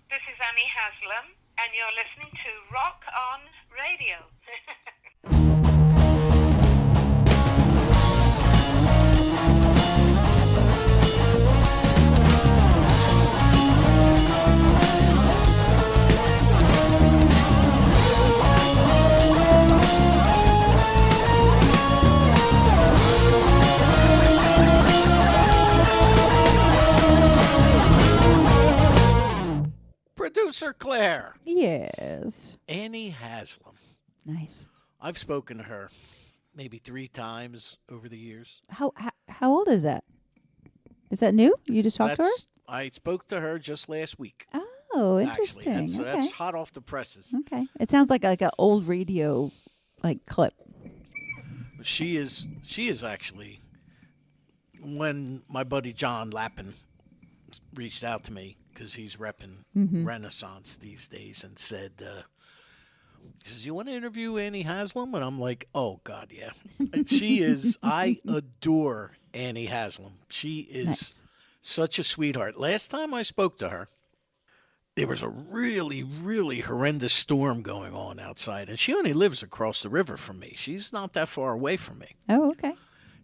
This is Annie Haslam, and you're listening to Rock On Radio. Producer Claire. Yes. Annie Haslam. Nice. I've spoken to her maybe 3 times over the years. How old is that? Is that new? You just talked to her? I spoke to her just last week. Oh, interesting. Actually. So okay. that's hot off the presses. Okay. It sounds like an old radio clip. She is actually, when my buddy John Lappin reached out to me, because he's repping Renaissance these days, and said, he says, you want to interview Annie Haslam? And I'm like, oh, God, yeah. And she is, I adore Annie Haslam. She is such a sweetheart. Last time I spoke to her, there was a really, really horrendous storm going on outside, and she only lives across the river from me. She's not that far away from me. Oh, okay.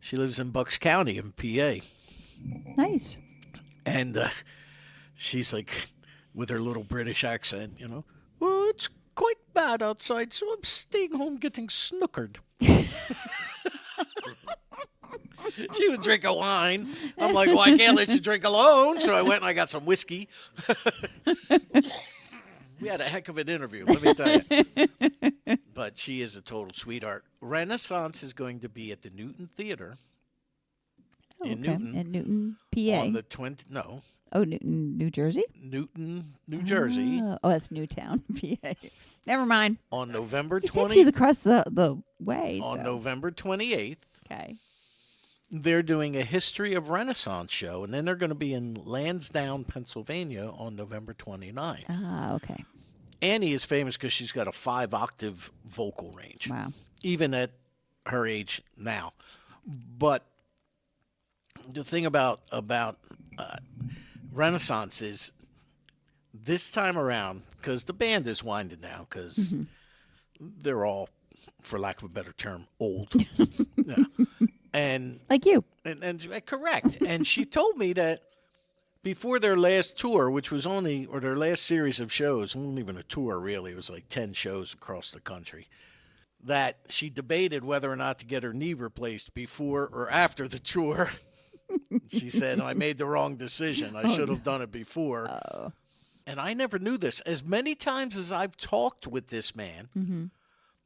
She lives in Bucks County in PA. Nice. And she's like, with her little British accent, well, it's quite bad outside, so I'm staying home getting snookered. She would drink a wine. I'm like, well, I can't let you drink alone. So I went and I got some whiskey. We had a heck of an interview, let me tell you. But she is a total sweetheart. Renaissance is going to be at the Newton Theater in Newton. In Newton, PA. On the 20, no. Oh, Newton, New Jersey? Newton, New Jersey. Oh, that's Newtown, PA. Never mind. On November 20th. You said she was across the way. On November 28th. Okay. They're doing a History of Renaissance show, and then they're going to be in Lansdowne, Pennsylvania on November 29th. Ah, okay. Annie is famous because she's got a 5-octave vocal range. Wow. Even at her age now. But the thing about Renaissance is this time around, because the band is winding down, because they're all, for lack of a better term, old. Yeah. And like you. And correct. And she told me that before their last tour, which was their last series of shows, wasn't even a tour really, it was like 10 shows across the country, that she debated whether or not to get her knee replaced before or after the tour. She said, I made the wrong decision. I should have done it before. Oh. And I never knew this. As many times as I've talked with this man,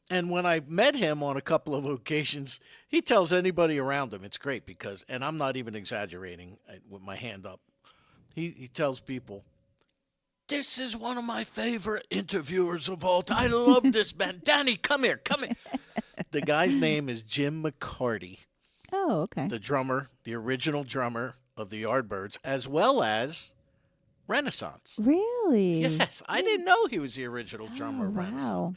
and when I met him on a couple of occasions, he tells anybody around him, it's great because, and I'm not even exaggerating with my hand up, he tells people, this is one of my favorite interviewers of all time. I love this man. Danny, come here. The guy's name is Jim McCarty. Oh, okay. The drummer, the original drummer of the Yardbirds, as well as Renaissance. Really? Yes, I didn't know he was the original drummer of Renaissance. Wow.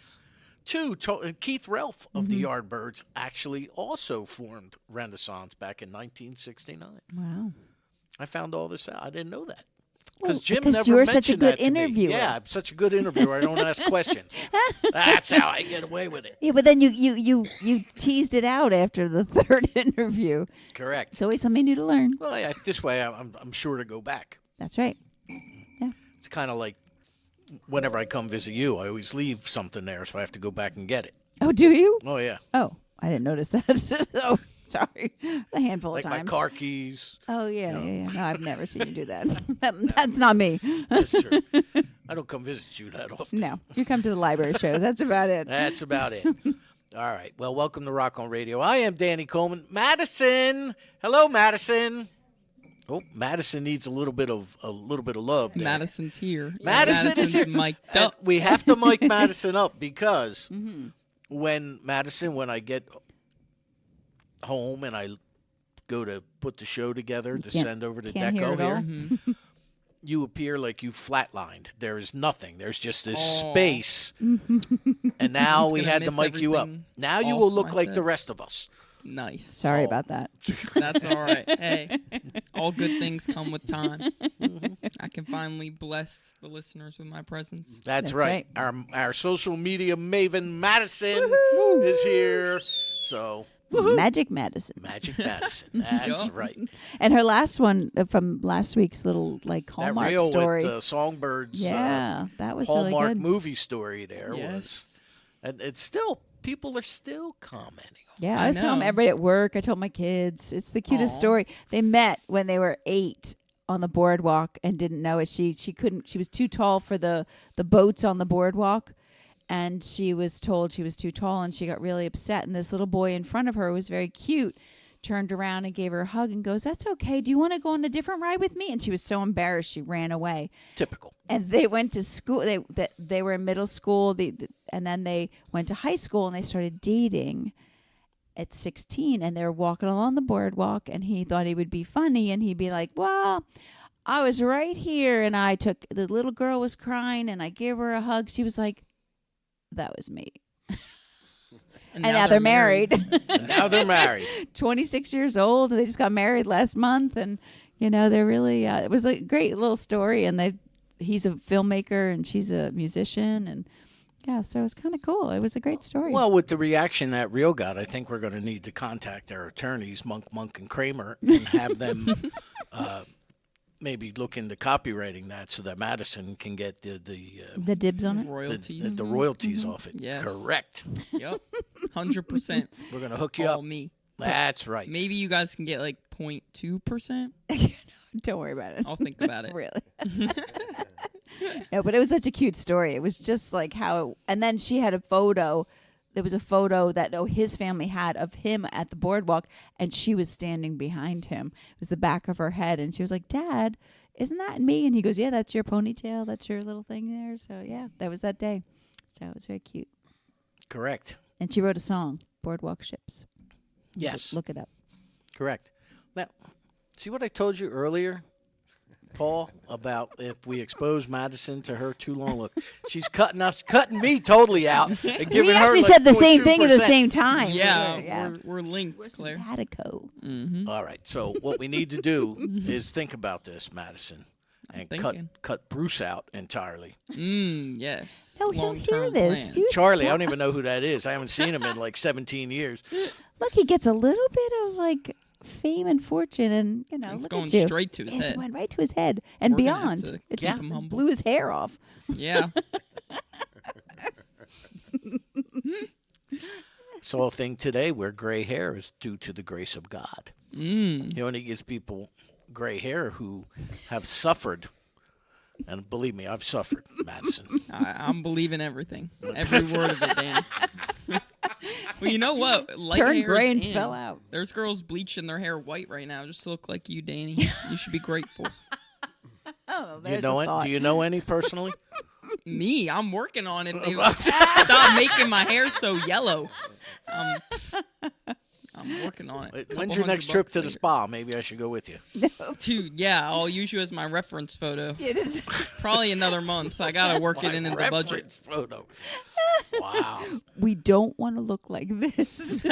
Keith Relf of the Yardbirds actually also formed Renaissance back in 1969. Wow. I found all this out. I didn't know that. Well, Jim because never you're mentioned such a good that to me. interviewer. Yeah, I'm such a good interviewer. I don't ask questions. That's how I get away with it. Yeah, but then you teased it out after the third interview. Correct. It's always something new to learn. Well, yeah, this way I'm sure to go back. That's right. Yeah. It's kind of like whenever I come visit you, I always leave something there, so I have to go back and get it. Oh, do you? Oh, yeah. Oh, I didn't notice that. Oh, sorry. A handful Like of times. my car keys. Oh, yeah. No, I've never seen you do that. That's not me. That's true. I don't come visit you that often. No, you come to the library shows. That's about it. That's about it. All right. Well, welcome to Rock on Radio. I am Danny Coleman. Madison. Hello, Madison. Oh, Madison needs a little bit of love there. Madison's here. Madison is here. Mic'd up. We have to mic Madison up because when I get home and I go to put the show together to send over to Can't hear Deco it all. here, you appear like you flatlined. There is nothing. There's just this space. And now we gonna had to miss mic you up. everything Now you will also look I like said. the rest of us. Nice. Sorry Oh. about that. That's all right. Hey, all good things come with time. I can finally bless the listeners with my presence. That's That's right. Our social media maven Madison is here. So Magic Madison. Magic Madison. That's Yeah. right. And her last one from last week's little like That Hallmark reel story. with Songbirds. Yeah, that was Hallmark really good. movie story there Yes. was. And it's still, people are still commenting. Yeah, I I was telling know. everybody at work. I told my kids. It's the cutest Aw. story. They met when they were 8 on the boardwalk and didn't know it. She couldn't. She was too tall for the boats on the boardwalk, and she was told she was too tall, and she got really upset. And this little boy in front of her who was very cute, turned around and gave her a hug and goes, "That's okay. Do you want to go on a different ride with me?" And she was so embarrassed she ran away. Typical. And they went to school. They were in middle school. And then they went to high school and they started dating at 16. And they were walking along the boardwalk. And he thought he would be funny. And he'd be like, "Well, I was right here. And the little girl was crying. And I gave her a hug." She was like, "That was me." And now they're married. And now they're married. 26 years old. They just got married last month. And, they're really, it was a great little story. And he's a filmmaker and she's a musician. And, yeah, so it was kind of cool. It was a great story. Well, with the reaction that reel got, I think we're going to need to contact our attorneys, Monk, and Kramer, and have them maybe look into copywriting that so that Madison can get the dibs on it. Royalties. the royalties off it. Yes. Correct. Yep. 100%. We're going to hook you All up. me. That's right. Maybe you guys can get like 0.2%. Don't worry about it. I'll think about it. Really. No, but it was such a cute story. It was just like and then she had a photo. There was a photo that his family had of him at the boardwalk, and she was standing behind him. It was the back of her head, and she was like, "Dad, isn't that me?" And he goes, "Yeah, that's your ponytail. That's your little thing there." So yeah, that was that day. So it was very cute. Correct. And she wrote a song, "Boardwalk Ships." Yes. Look it up. Correct. Now, see what I told you earlier, Paul, about if we expose Madison to her too long look. She's cutting me totally out and giving We her actually like said the same thing at the 0.2%. same time. Yeah, we're linked, We're Claire. simpatico. Mm-hmm. All right. So what we need to do is think about this, Madison, and thinking. cut Bruce out entirely. Yes. No, he'll hear Long-term this. plan. You Charlie, I stop. don't even know who that is. I haven't seen him in like 17 years. Look, he gets a little bit of like fame and fortune, and It's look going at you. straight to his It head. went right to his head and We're gonna have beyond. to It keep just him humble. blew his hair off. Yeah. This whole thing today where gray hair is due to the grace of God. Mm. He only gives people gray hair who have suffered. And believe me, I've suffered, Madison. I'm believing everything. Every word of it, Danny. Well, you know what? Light Turned hair gray is and in. fell out. There's girls bleaching their hair white right now just to look like you, Danny. You should be grateful. Oh, Do you know any personally? Me, I'm working on it. Dude. Stop making my hair so yellow. I'm working on it. When's your next trip to the spa? Maybe I should go with you. Dude, yeah, I'll use you as my reference photo. It is. Probably another month. I gotta work it into the budget. Reference photo. Wow. We don't want to look like this.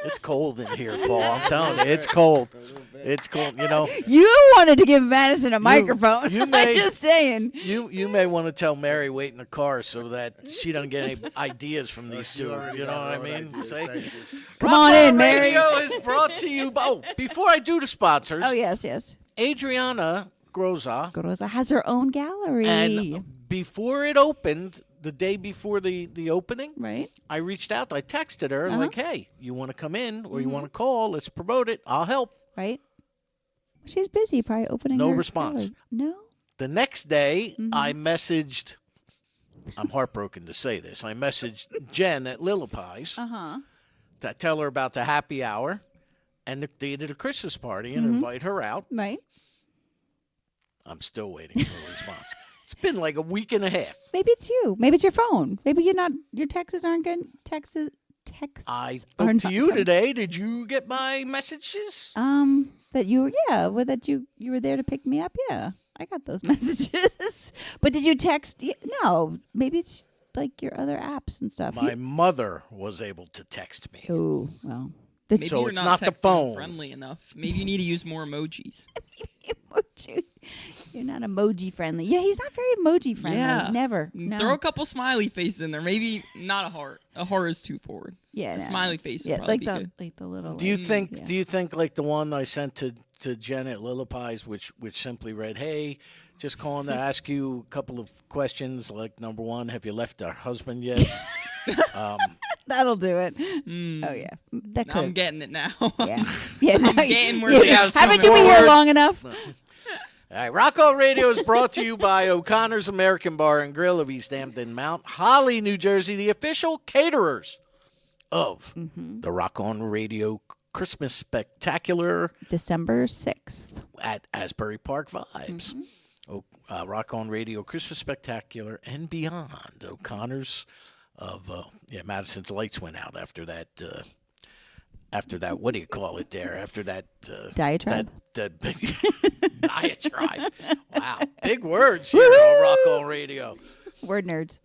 It's cold in here, Paul. I'm telling you, it's cold. It's cold. You know, You wanted to give Madison a microphone. you may- I'm just saying. you may want to tell Mary wait in the car so that she doesn't get any ideas from these two. You know what I mean? Say, Come on in, Rock Mary. Radio is brought to you. Oh, before I do the sponsors, Oh, yes. Adriana Groza, Rosa has her own gallery. and before it opened, the day before the opening, right? I reached out. I texted her Uh-huh. like, "Hey, you want to come in or you want to call? Let's promote it. I'll help." Right? She's busy probably opening No her response. gallery. No? The next day, I messaged. I'm heartbroken to say this. I messaged Jen at Lillipie's Uh-huh. to tell her about the happy hour and the date of the Christmas party and invite her out. Right? I'm still waiting for a response. It's been like a week and a half. Maybe it's you. Maybe it's your phone. Maybe you're not. Your texts aren't good. Texts I are spoke to not you coming. today. Did you get my messages? That you well, that you were there to pick me up. Yeah, I got those messages. But did you text? No, maybe it's like your other apps and stuff. My mother was able to text me. Oh, well. Maybe So you're it's not not the texting phone. friendly enough. Maybe you need to use more emojis. Emoji. You're not emoji friendly. Yeah, he's not very emoji friendly. Yeah. Never. No. Throw a couple smiley faces in there. Maybe not a heart. A heart is too forward. Yeah, A no, smiley it's- face would yeah, probably like be the good. like the little. Do you like, think? yeah. Do you think like the one I sent to Jen at Lillipie's, which simply read, "Hey, just calling to ask you a couple of questions. Like number one, have you left our husband yet?" That'll do it? Mm. Oh yeah, that I'm could. getting it now. Yeah, yeah. I'm no, getting where yeah. the guy's Haven't coming you been here forward. long enough? All right, Rock On Radio is brought to you by O'Connor's American Bar and Grill of East Hampton, Mount Holly, New Jersey, the official caterers of the Rock On Radio Christmas Spectacular December 6th. at Asbury Park Vibes. Rock On Radio Christmas Spectacular and beyond. O'Connor's of Madison's lights went out after that. After that, what do you call it there? After that Diatribe? That big diatribe. Wow, big words here on Rock On Radio. Word nerds.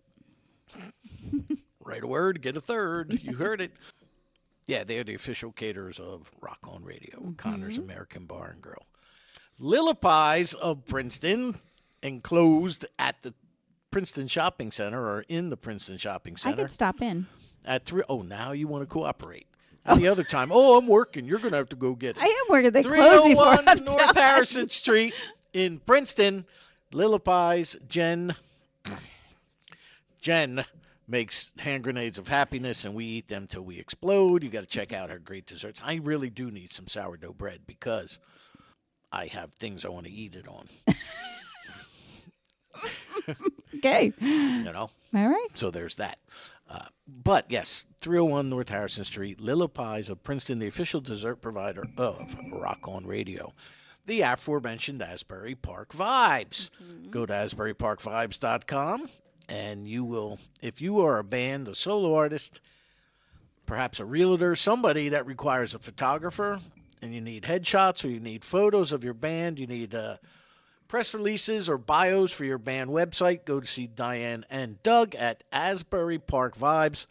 Write a word, get a third. You heard it. Yeah, they're the official caterers of Rock On Radio, O'Connor's American Bar and Grill. Lillipie's of Princeton, enclosed at the Princeton Shopping Center, or in the Princeton Shopping I Center. could stop in. At 3. Oh, now you want to cooperate. And the other time, I'm working. You're going to have to go get it. I am working. They close before 301 I'm North done. Harrison Street in Princeton. Lillipie's. Jen makes hand grenades of happiness, and we eat them till we explode. You got to check out her great desserts. I really do need some sourdough bread because I have things I want to eat it on. Okay. You know? All right. So there's that. But yes, 301 North Harrison Street, Lillipie's of Princeton, the official dessert provider of Rock On Radio. The aforementioned Asbury Park Vibes. Go to AsburyParkVibes.com and you will, if you are a band, a solo artist, perhaps a realtor, somebody that requires a photographer, and you need headshots or you need photos of your band, you need press releases or bios for your band website, go to see Diane and Doug at Asbury Park Vibes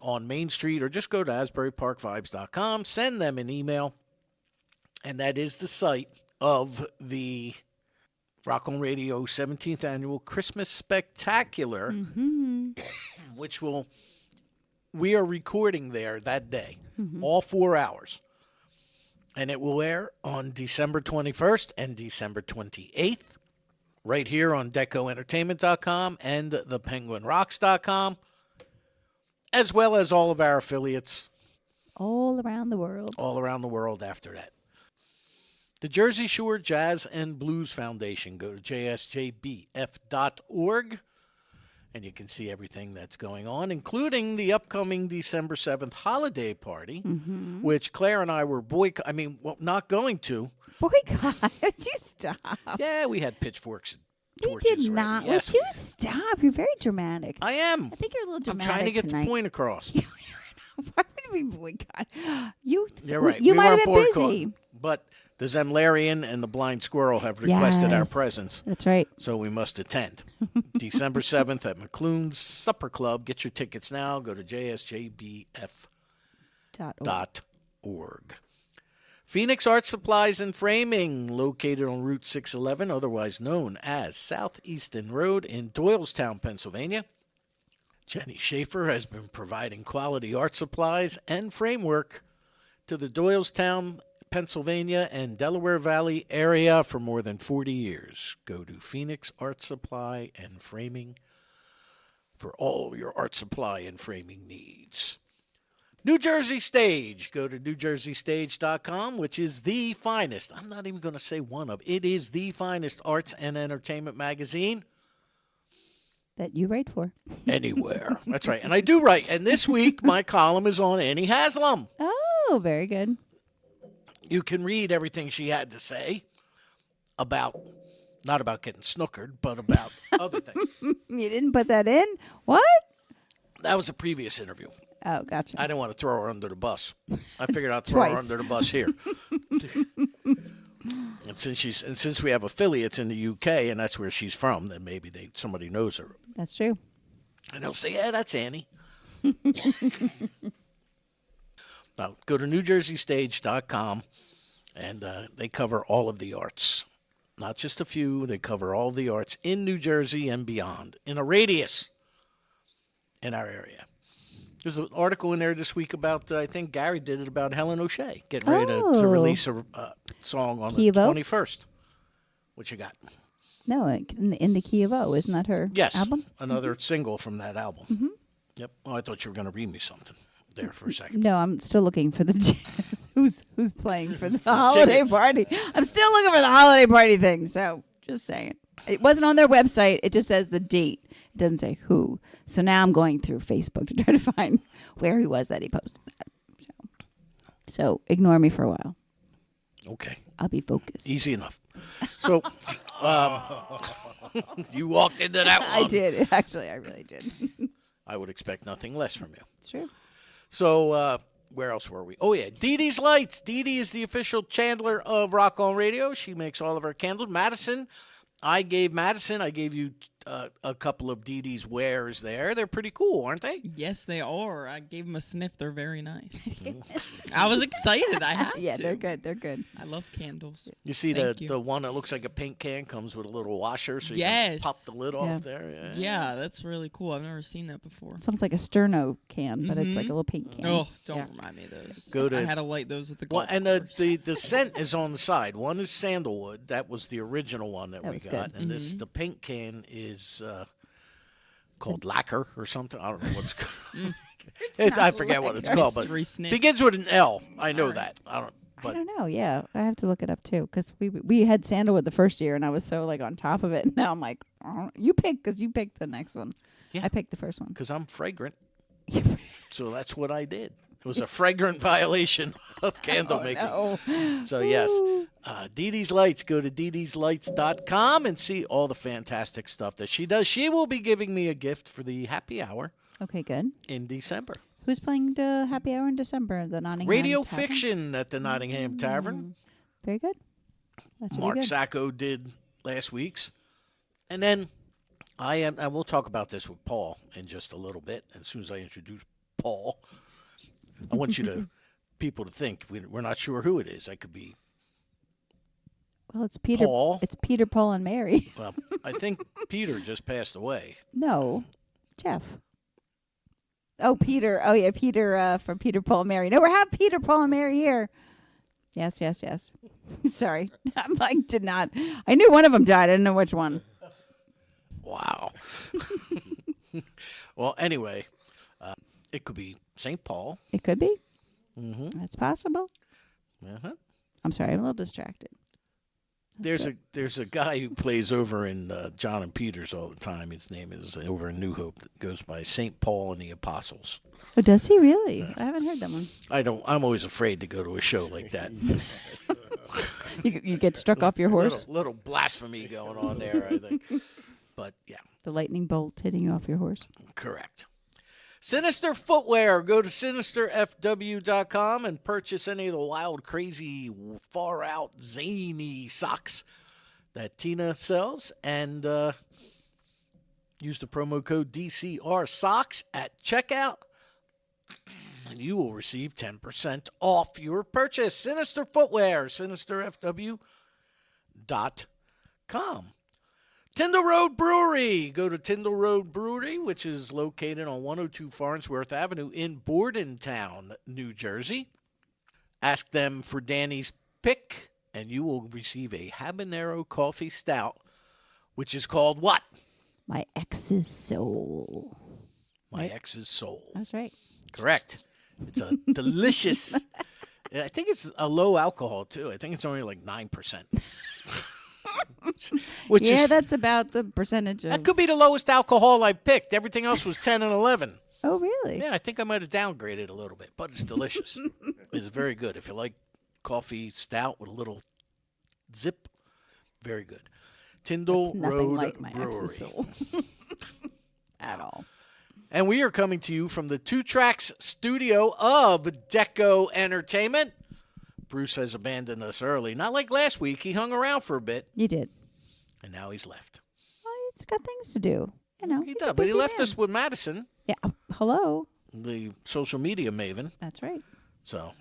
on Main Street, or just go to AsburyParkVibes.com, send them an email, and that is the site of the Rock On Radio 17th Annual Christmas Spectacular, which we are recording there that day, all 4 hours. And it will air on December 21st and December 28th, right here on DecoEntertainment.com and ThePenguinRocks.com, as well as all of our affiliates All around the world. all around the world after that. The Jersey Shore Jazz and Blues Foundation. Go to jsjbf.org, and you can see everything that's going on, including the upcoming December 7th holiday party, which Claire and I were not going to. Boycott. Would you stop? Yeah, we had pitchforks and You torches did ready. not. Yes, Would you stop? You're very dramatic. I am. I think you're a little I'm dramatic trying to get tonight. the point across. Why would we boycott? You, You're right. You we might have weren't been boycotting, busy. but the Zemlarian and the Blind Squirrel have requested our Yes, presence. That's right. So we must attend. December 7th at McClune's Supper Club. Get your tickets now. Go to jsjbf.org. Phoenix Art Supplies and Framing, located on Route 611, otherwise known as Southeastern Road in Doylestown, Pennsylvania. Jenny Schaefer has been providing quality art supplies and framework to the Doylestown, Pennsylvania, and Delaware Valley area for more than 40 years. Go to Phoenix Art Supply and Framing for all your art supply and framing needs. New Jersey Stage. Go to NewJerseyStage.com, which is the finest. I'm not even going to say one of. It is the finest arts and entertainment magazine That you write for. anywhere. That's right. And I do write. And this week, my column is on Annie Haslam. Oh, very good. You can read everything she had to say about, not about getting snookered, but about other things. You didn't put that in? What? That was a previous interview. Oh, gotcha. I didn't want to throw her under the bus. I figured I'd throw her Twice. under the bus here. And since we have affiliates in the UK and that's where she's from, then maybe somebody knows her. That's true. And they'll say, yeah, that's Annie. Now, go to NewJerseyStage.com, and they cover all of the arts. Not just a few. They cover all the arts in New Jersey and beyond, in a radius in our area. There's an article in there this week about, I think Gary did it, about Helen O'Shea getting ready to release a song on Key the of O? 21st. What you got? No, in the Key of O. Isn't that her Yes, album? another single from that album. Yep. Oh, I thought you were going to read me something there for a second. No, I'm still looking for the who's playing for the holiday party. I'm still looking for the holiday party thing. So just saying, it wasn't on their website. It just says the date. It doesn't say who. So now I'm going through Facebook to try to find where he was that he posted that. So ignore me for a while. Okay. I'll be focused. Easy enough. So, you walked into that one. I did. Actually, I really did. I would expect nothing less from you. It's true. So, where else were we? Oh, yeah. Dee Dee's Lights. Dee Dee is the official chandler of Rock On Radio. She makes all of our candles. Madison, I gave you a couple of Dee Dee's wares there. They're pretty cool, aren't they? Yes, they are. I gave them a sniff. They're very nice. I was excited. I had Yeah, to. they're good. They're good. I love candles. You see Thank you. the one that looks like a paint can comes with a little washer, so you Yes. can pop the lid off there. Yeah, that's really cool. I've never seen that before. It's almost like a Sterno can, but it's like a little paint can. Oh, don't Yeah. remind me of those. Go to- I had to light those at the Well, golf and course. the scent is on the side. One is sandalwood. That was the original one that That we was got, good. and the paint can is called lacquer or something. I don't know what it's called. I forget what it's called, but Mystery sniff. begins with an L. I know that. I don't. I But don't know. Yeah, I have to look it up too because we had sandalwood the first year, and I was so like on top of it. And now I'm like, oh, you pick because you picked the next one. Yeah. I picked the first one. because I'm fragrant, so that's what I did. It was a fragrant violation of candle making. No. So, yes, Dee Dee's Lights. Go to deedeslights.com and see all the fantastic stuff that she does. She will be giving me a gift for the happy hour Okay, good. in December. Who's playing the happy hour in December? The Nottingham Radio Tavern? Fiction at the Nottingham Tavern. Very good. That should Mark be good. Sacco did last week's. And then and we'll talk about this with Paul in just a little bit. As soon as I introduce Paul, I want people to think we're not sure who it is. That could be Well, it's Peter. Paul. It's Peter, Paul, and Mary. Well, I think Peter just passed away. No, Jeff. Oh, Peter. Oh, yeah, Peter from Peter, Paul, and Mary. No, we have Peter, Paul, and Mary here. Yes. Sorry. I'm like, did not. I knew one of them died. I didn't know which one. Wow. Well, anyway, it could be St. Paul. It could be. Mm-hmm. That's possible. Uh-huh. I'm sorry. I'm a little distracted. There's a guy who plays over in John and Peters all the time. His name is over in New Hope. That goes by St. Paul and the Apostles. Oh, does he really? I haven't heard that one. I'm always afraid to go to a show like that. You get struck off your horse? Little blasphemy going on there, I think. But yeah, The lightning bolt hitting you off your horse? correct. Sinister Footwear. Go to sinisterfw.com and purchase any of the wild, crazy, far out, zany socks that Tina sells. And use the promo code DCR Socks at checkout. And you will receive 10% off your purchase. Sinister Footwear, sinisterfw.com. Tyndall Road Brewery. Go to Tyndall Road Brewery, which is located on 102 Farnsworth Avenue in Bordentown, New Jersey. Ask them for Danny's Pick, and you will receive a habanero coffee stout, which is called what? My ex's soul. My Ex's Soul. That's right. Correct. It's a delicious. I think it's a low alcohol, too. I think it's only like 9%. Which Yeah, is, that's about the percentage of. that could be the lowest alcohol I picked. Everything else was 10 and 11. Oh, really? Yeah, I think I might have downgraded a little bit, but it's delicious. It's very good. If you like coffee stout with a little zip, very good. Tyndall That's nothing Road like my Brewery. ex's soul. At all. And we are coming to you from the Two Tracks studio of Deco Entertainment. Bruce has abandoned us early. Not like last week. He hung around for a bit, You did. and now he's left. Well, it's got things to do. You know, He he's a does, but he busy left man. us with Madison, Yeah. Hello. the social media maven. That's right. So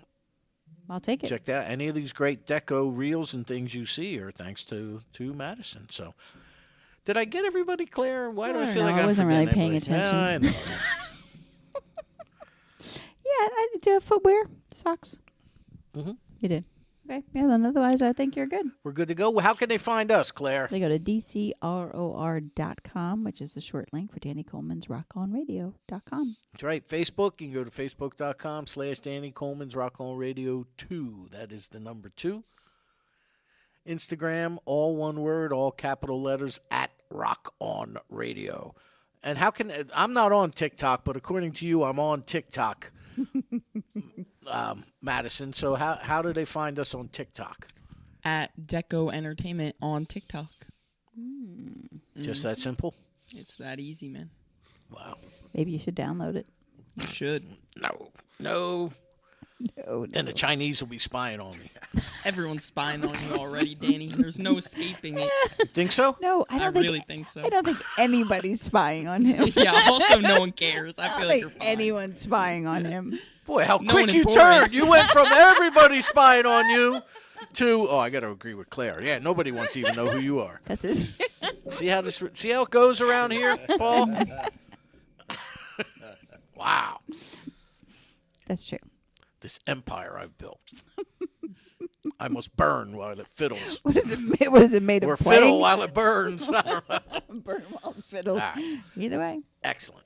I'll take it. check that. Any of these great deco reels and things you see are thanks to Madison. So did I get everybody, Claire? Why do I don't feel know. like I I'm wasn't really forgetting paying everybody? attention. Yeah, I know. Yeah, I do footwear, socks. Mhm. You did. Okay. Yeah, then otherwise I think you're good. We're good to go. How can they find us, Claire? They go to dcror.com, which is the short link for Danny Coleman's rockonradio.com. That's right. Facebook, you can go to facebook.com/Danny Coleman's Rock On Radio 2. That is the number 2. Instagram, all one word, all capital letters, at Rock On Radio. And I'm not on TikTok, but according to you, I'm on TikTok, Madison. So how do they find us on TikTok? At Deco Entertainment on TikTok. Just that simple? It's that easy, man. Wow. Maybe you should download it. You should. No. No. Then the Chinese will be spying on me. Everyone's spying on you already, Danny. There's no escaping it. You think so? No, I I don't think really think so. I don't think anybody's spying on him. Yeah, also no one cares. I I feel don't like you're think fine. anyone's spying on him. Boy, how No quick one you important. turned. You went from everybody spying on you to, I got to agree with Claire. Yeah, nobody wants to even know who you are. That's his. See how it goes around here, Paul? Wow. That's true. This empire I've built. I must burn while it fiddles. What is it? What is it made Or of? fiddle Playing? while it burns. I don't know. Burn while it fiddles. All right. Either way. Excellent.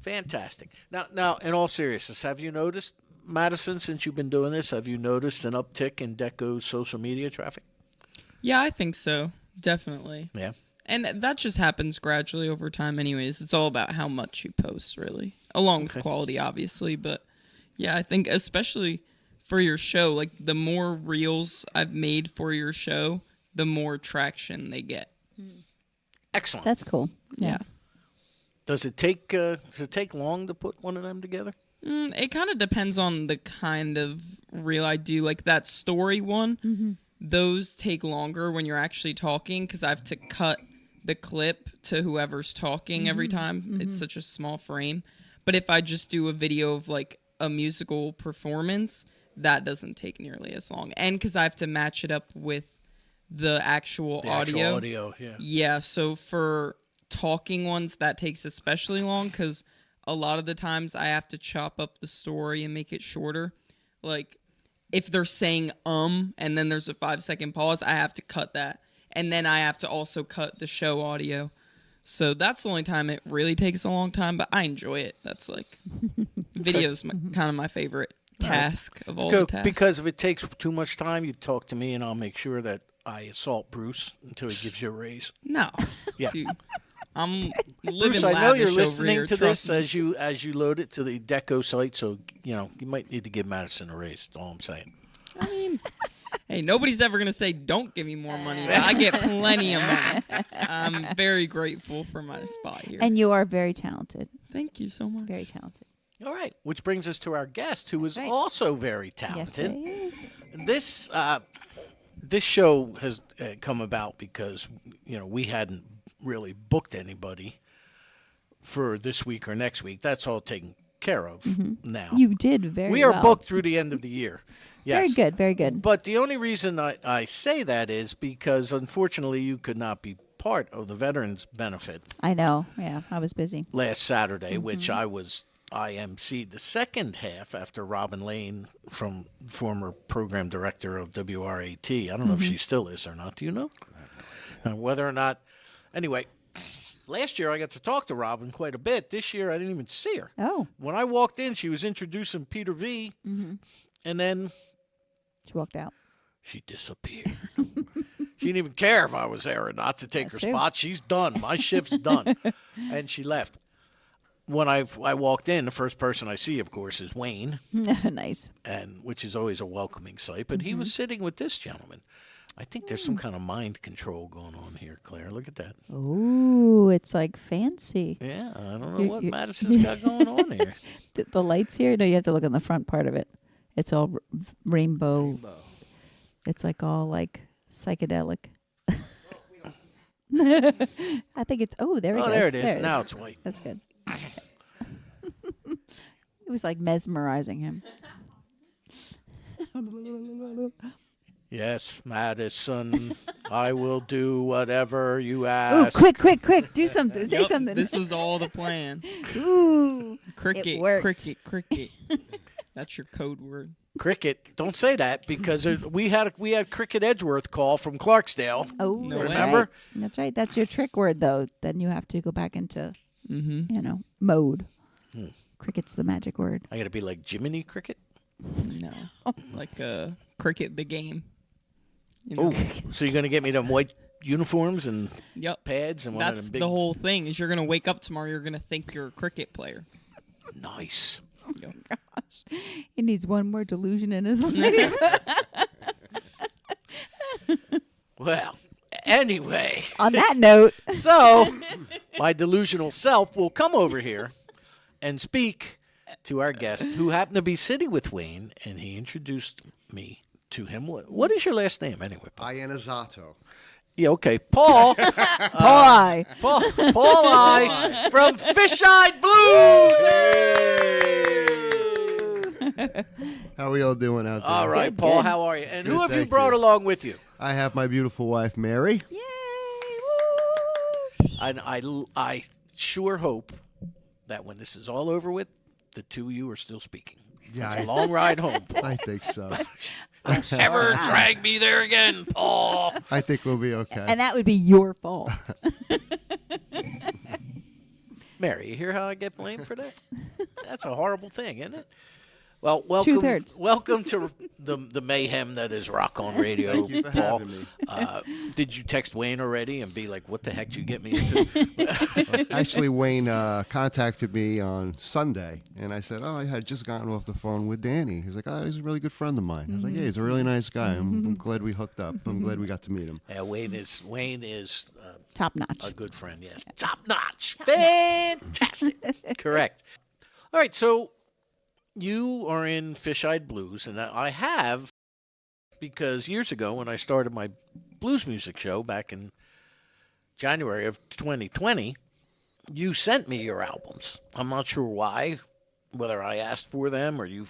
Fantastic. Now, in all seriousness, have you noticed, Madison, since you've been doing this, have you noticed an uptick in Deco's social media traffic? Yeah, I think so. Definitely. Yeah. And that just happens gradually over time anyways. It's all about how much you post, really. Along with quality, obviously. But, yeah, I think especially for your show, like, the more reels I've made for your show, the more traction they get. Excellent. That's cool. Yeah. Does it take long to put one of them together? It kind of depends on the kind of reel I do. Like, that story one, those take longer when you're actually talking because I have to cut the clip to whoever's talking every time. It's such a small frame. But if I just do a video of, like, a musical performance, that doesn't take nearly as long. And because I have to match it up with the actual audio. Audio, yeah. Yeah, so for talking ones, that takes especially long because a lot of the times I have to chop up the story and make it shorter. Like, if they're saying and then there's a 5-second pause, I have to cut that. And then I have to also cut the show audio. So that's the only time it really takes a long time, but I enjoy it. That's like, video's kind of my favorite task of all the tasks. Because if it takes too much time, you talk to me and I'll make sure that I assault Bruce until he gives you a raise. No. Yeah. Dude, I'm living Bruce, I know you're lavish over listening here, to trust this me. as you load it to the Deco site, so you might need to give Madison a raise. That's all I'm saying. I mean, hey, nobody's ever going to say don't give me more money. But I get plenty of money. I'm very grateful for my spot here. And you are very talented. Thank you so much. Very talented. All right, which brings us to our guest, who is Right. also very Yes, talented. it is. This show has come about because we hadn't really booked anybody for this week or next week. That's all taken care of now. You did very We are well. booked through the end of the year. Yes. Very good. Very good. But the only reason I say that is because, unfortunately, you could not be part of the Veterans Benefit I know. Yeah, I was busy. last Saturday, which I IMC'd the second half after Robin Lane, from former program director of WRAT. I don't know if she still is or not. Do you know? Whether or not. Anyway, last year I got to talk to Robin quite a bit. This year I didn't even see her. Oh, When I walked in, she was introducing Peter V. And then she walked out. she disappeared. She didn't even care if I was there or not to take That's her true. spot. She's done. My shift's done. And she left. When I walked in, the first person I see, of course, is Wayne, Nice. and which is always a welcoming sight. But he was sitting with this gentleman. I think there's some kind of mind control going on here, Claire. Look at that. Ooh, it's like fancy. Yeah, I don't know You- what you- Madison's got going on here. The lights here. No, you have to look on the front part of it. It's all rainbow. It's like all like psychedelic. I think it's, there it Oh, goes. there it is. There Now it's white. That's good. It was like mesmerizing him. Yes, Madison, I will do whatever you Ooh, ask. quick. Do something. Say Yep, something. This was all the plan. Ooh. Cricket, worked. cricket. That's your code word. Cricket, don't say that because we had Cricket Edgeworth call from Clarksdale. Oh, No that's way. Remember? right. That's right. That's your trick word, though. Then you have to go back into, mode. Cricket's the magic word. I got to be like Jiminy Cricket. No, like cricket the game. You Oh, know? so you're gonna get me them white uniforms and Yep. pads and one of That's them big. the whole thing. Is you're gonna wake up tomorrow. You're gonna think you're a cricket player. Nice. Yep. He needs one more delusion in his life. Well, anyway. On that note, So, my delusional self will come over here and speak to our guest, who happened to be sitting with Wayne, and he introduced me to him. What is your last name, anyway, Paul? Ianizzato. Yeah, okay, Paul. boy. Paul I from Fish-Eyed Blues. How are y'all doing out there? All right, Good, Paul, good. how are you? And Good, who have you thank brought you. along with you? I have my beautiful wife, Mary. Yay. And I sure hope that when this is all over with, the two of you are still speaking. Yeah, It's a long ride home, Paul. I think so. Ever drag me there again, Paul? I think we'll be okay. And that would be your fault. Mary, you hear how I get blamed for that? That's a horrible thing, isn't it? Well, welcome, 2/3. welcome to the mayhem that is Rock on Radio, Thank you for Paul. having me. Did you text Wayne already and be like, "What the heck did you get me into?" Actually, Wayne contacted me on Sunday, and I said, I had just gotten off the phone with Danny. He's like, he's a really good friend of mine. I was like, yeah, he's a really nice guy. I'm glad we hooked up. I'm glad we got to meet him. Yeah, Wayne is Top notch. a good friend. Yes, top notch, fantastic, correct. All right, so you are in Fish-Eyed Blues, and I have, because years ago when I started my blues music show back in January of 2020, you sent me your albums. I'm not sure why, whether I asked for them or you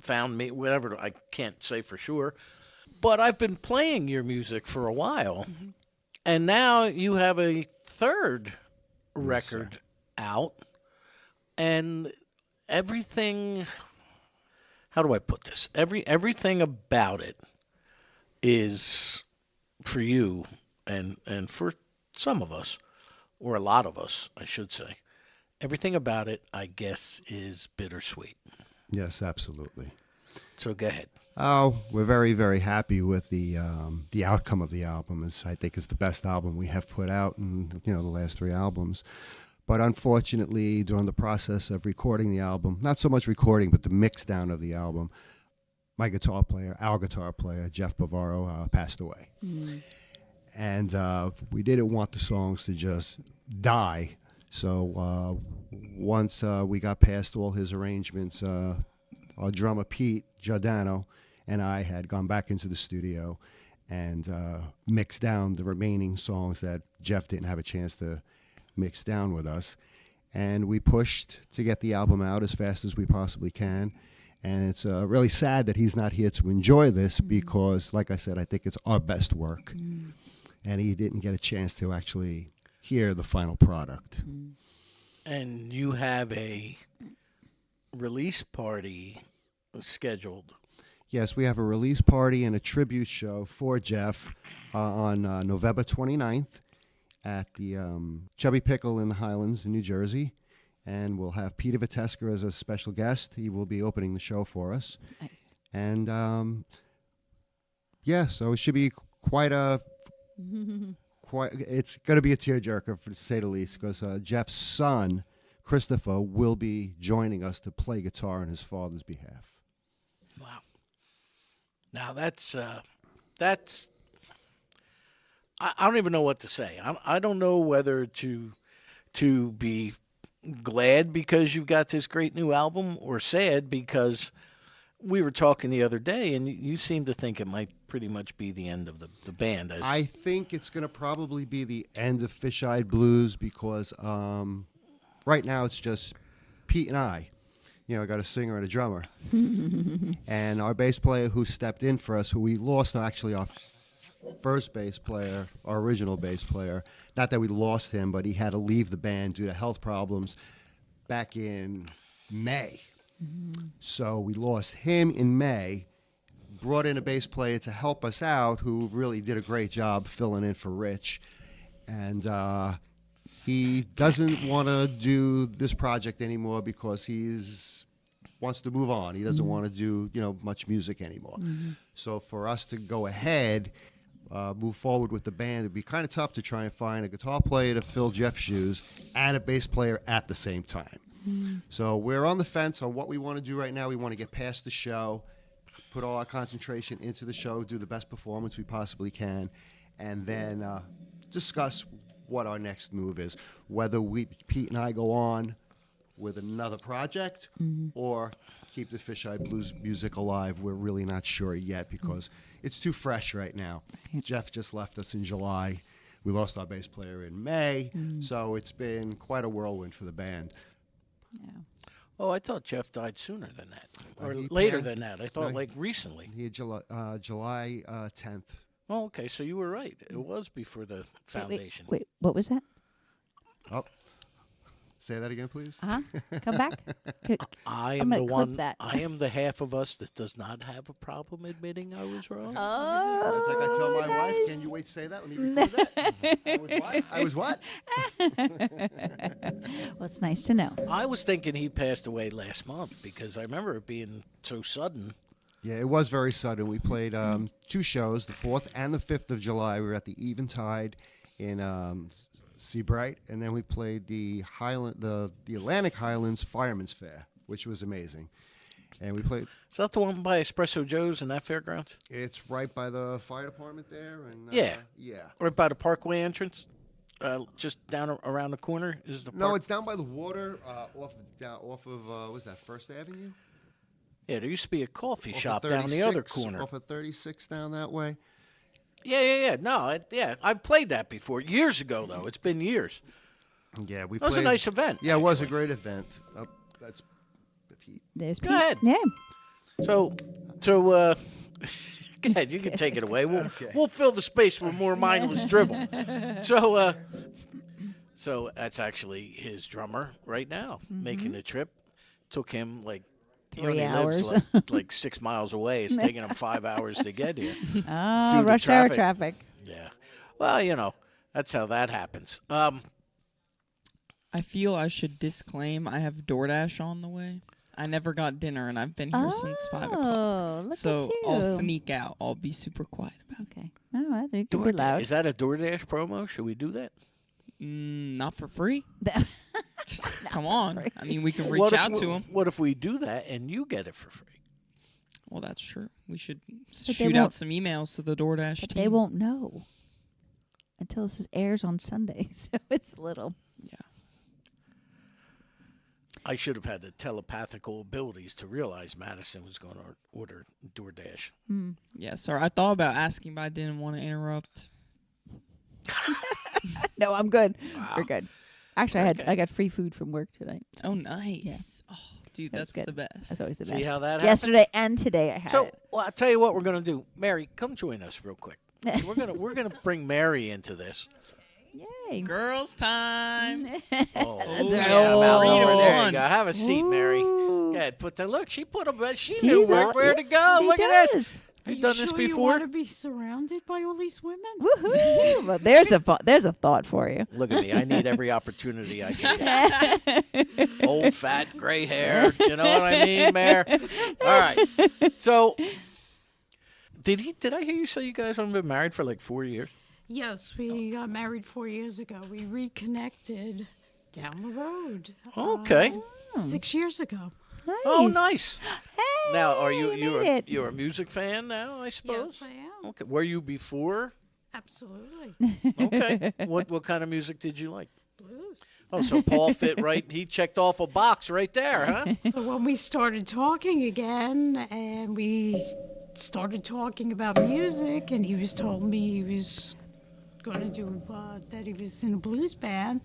found me, whatever, I can't say for sure. But I've been playing your music for a while, and now you have a third record out, and everything, how do I put this? Everything about it is for you and for some of us, or a lot of us, I should say. Everything about it, I guess, is bittersweet. Yes, absolutely. So go ahead. Oh, we're very, very happy with the outcome of the album. I think it's the best album we have put out in the last 3 albums. But unfortunately, during the process of recording the album, not so much recording, but the mix down of the album, our guitar player, Jeff Bavaro, passed away. And we didn't want the songs to just die. So once we got past all his arrangements, our drummer, Pete Giordano, and I had gone back into the studio and mixed down the remaining songs that Jeff didn't have a chance to mix down with us, and we pushed to get the album out as fast as we possibly can. And it's really sad that he's not here to enjoy this because, like I said, I think it's our best work, and he didn't get a chance to actually hear the final product. And you have a release party scheduled. Yes, we have a release party and a tribute show for Jeff on November 29th at the Chubby Pickle in the Highlands in New Jersey. And we'll have Peter Viteska as a special guest. He will be opening the show for us. Nice. And, so it should be it's going to be a tearjerker, to say the least, because Jeff's son, Christopher, will be joining us to play guitar on his father's behalf. Wow. Now that's I don't even know what to say. I don't know whether to be glad because you've got this great new album or sad because we were talking the other day, and you seem to think it might pretty much be the end of the band. I think it's going to probably be the end of Fish-Eyed Blues because right now it's just Pete and I. I got a singer and a drummer. And our bass player who stepped in for us, who we lost actually our first bass player, our original bass player. Not that we lost him, but he had to leave the band due to health problems back in May. So we lost him in May, brought in a bass player to help us out who really did a great job filling in for Rich. And he doesn't want to do this project anymore because he's wants to move on. He doesn't want to do, much music anymore. So for us to go ahead, move forward with the band, it'd be kind of tough to try and find a guitar player to fill Jeff's shoes and a bass player at the same time. So we're on the fence on what we want to do right now. We want to get past the show, put all our concentration into the show, do the best performance we possibly can, and then discuss what our next move is. Whether Pete and I go on with another project or keep the Fish-Eyed Blues music alive, we're really not sure yet because it's too fresh right now. Jeff just left us in July. We lost our bass player in May, so it's been quite a whirlwind for the band. Yeah. Oh, I thought Jeff died sooner than that, or He later passed- than that. I thought no, like recently. He had July 10th. Oh, okay. So you were right. It was before the foundation. Wait, what was that? Oh, say that again, please. Come back. I I'm am gonna the clip one. that. I am the half of us that does not have a problem admitting I was wrong. Oh, It's like I tell my wife, "Can you wait to say that? Let me record that." I was what? well, it's nice to know. I was thinking he passed away last month because I remember it being so sudden. Yeah, it was very sudden. We played 2 shows, the 4th and the 5th of July. We were at the Eventide in Seabright, and then we played the Atlantic Highlands Fireman's Fair, which was amazing. And we played. Is that the one by Espresso Joe's in that fairgrounds? It's right by the fire department there, and Yeah. yeah. Right by the Parkway entrance? Just down around the corner is the No, park? it's down by the water, off of what's that, First Avenue? Yeah, there used to be a coffee Off of shop down the other 36, corner. Off of 36 down that way. Yeah. No, I've played that before. Years ago, though. It's been years. Yeah, we That was a played. nice event. Yeah, it was a great event. That's Pete. There's Go Pete. ahead. Yeah. So, go ahead. You can take it away. We'll fill the space with more mindless dribble. So that's actually his drummer right now making the trip. Took him like 3 he only lives hours. like 6 miles away. It's taking him 5 hours to get here. Oh, Due to rush hour traffic. traffic. Yeah. Well, that's how that happens. I feel I should disclaim I have DoorDash on the way. I never got dinner, and I've been here since 5 o'clock. Oh, look So at you. I'll sneak out. I'll be super quiet about it. Okay. All right. You can be loud. Is that a DoorDash promo? Should we do that? Not for free. Come on. I mean, we can reach What if out we- to them. What if we do that and you get it for free? Well, that's true. We should they shoot won't- out some emails to the DoorDash But team. they won't know until this airs on Sunday. So it's a little. Yeah. I should have had the telepathical abilities to realize Madison was going to order DoorDash. Yeah, sorry. I thought about asking, but I didn't want to interrupt. No, I'm good. Wow. We're good. Actually, I got free food from work tonight. Oh, nice. Oh, dude, That was that's good. the best. That's always the See best. how that happens? Yesterday and today I had So, it. well, I'll tell you what we're going to do. Mary, come join us real quick. We're gonna bring Mary into this. Yay. Girls' time. Oh, That's yeah, right. about Read over there. on. You go. Have a seat, Mary. Ooh. Go ahead. Put the look. She put a. She She's knew on- where to go. she Look at this. does. You've done this You before. want to be surrounded by all these women? Woohoo! Well, there's a thought for you. Look at me. I need every opportunity I can get. Old, fat, gray hair. You know what I mean, Mayor? All right. So, did I hear you say you guys have been married for like 4 years? Yes, we got married 4 years ago. We reconnected down the road. Okay. 6 years ago. Nice. Oh, nice. Hey, Now, are made it. you're a music fan now? I suppose. Yes, I am. Okay. Were you before? Absolutely. Okay. What kind of music did you like? Blues. Oh, so Paul fit right. He checked off a box right there, huh? So when we started talking again, and we started talking about music, and he was told me he was going to do that he was in a blues band,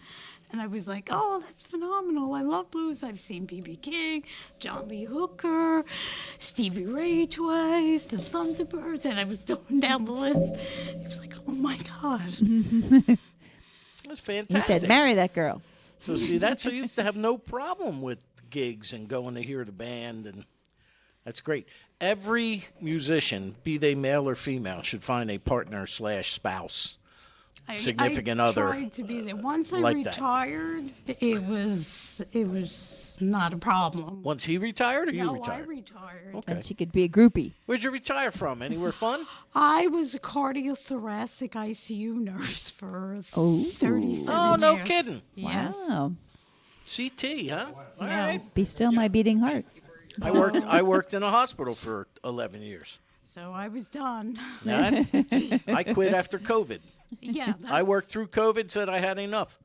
and I was like, oh, that's phenomenal. I love blues. I've seen B.B. King, John Lee Hooker, Stevie Ray twice, the Thunderbirds, and I was going down the list. He was like, oh my God. That's He fantastic. said, marry that girl. So see, that's so you have no problem with gigs and going to hear the band, and that's great. Every musician, be they male or female, should find a partner / spouse. Significant I other tried to be there. Once I like that. retired, it was not a problem. Once he retired, or you No, I retired? retired. Okay. And she could be a groupie. Where'd you retire from? Anywhere fun? I was a cardiothoracic ICU nurse for Oh. 37 Oh, no years. kidding. Yes. Wow. CT, huh? All Yeah. right. Be still my beating heart. I worked in a hospital for 11 years. So I was done. Yeah, I quit after COVID. Yeah. I worked through COVID, said I had enough.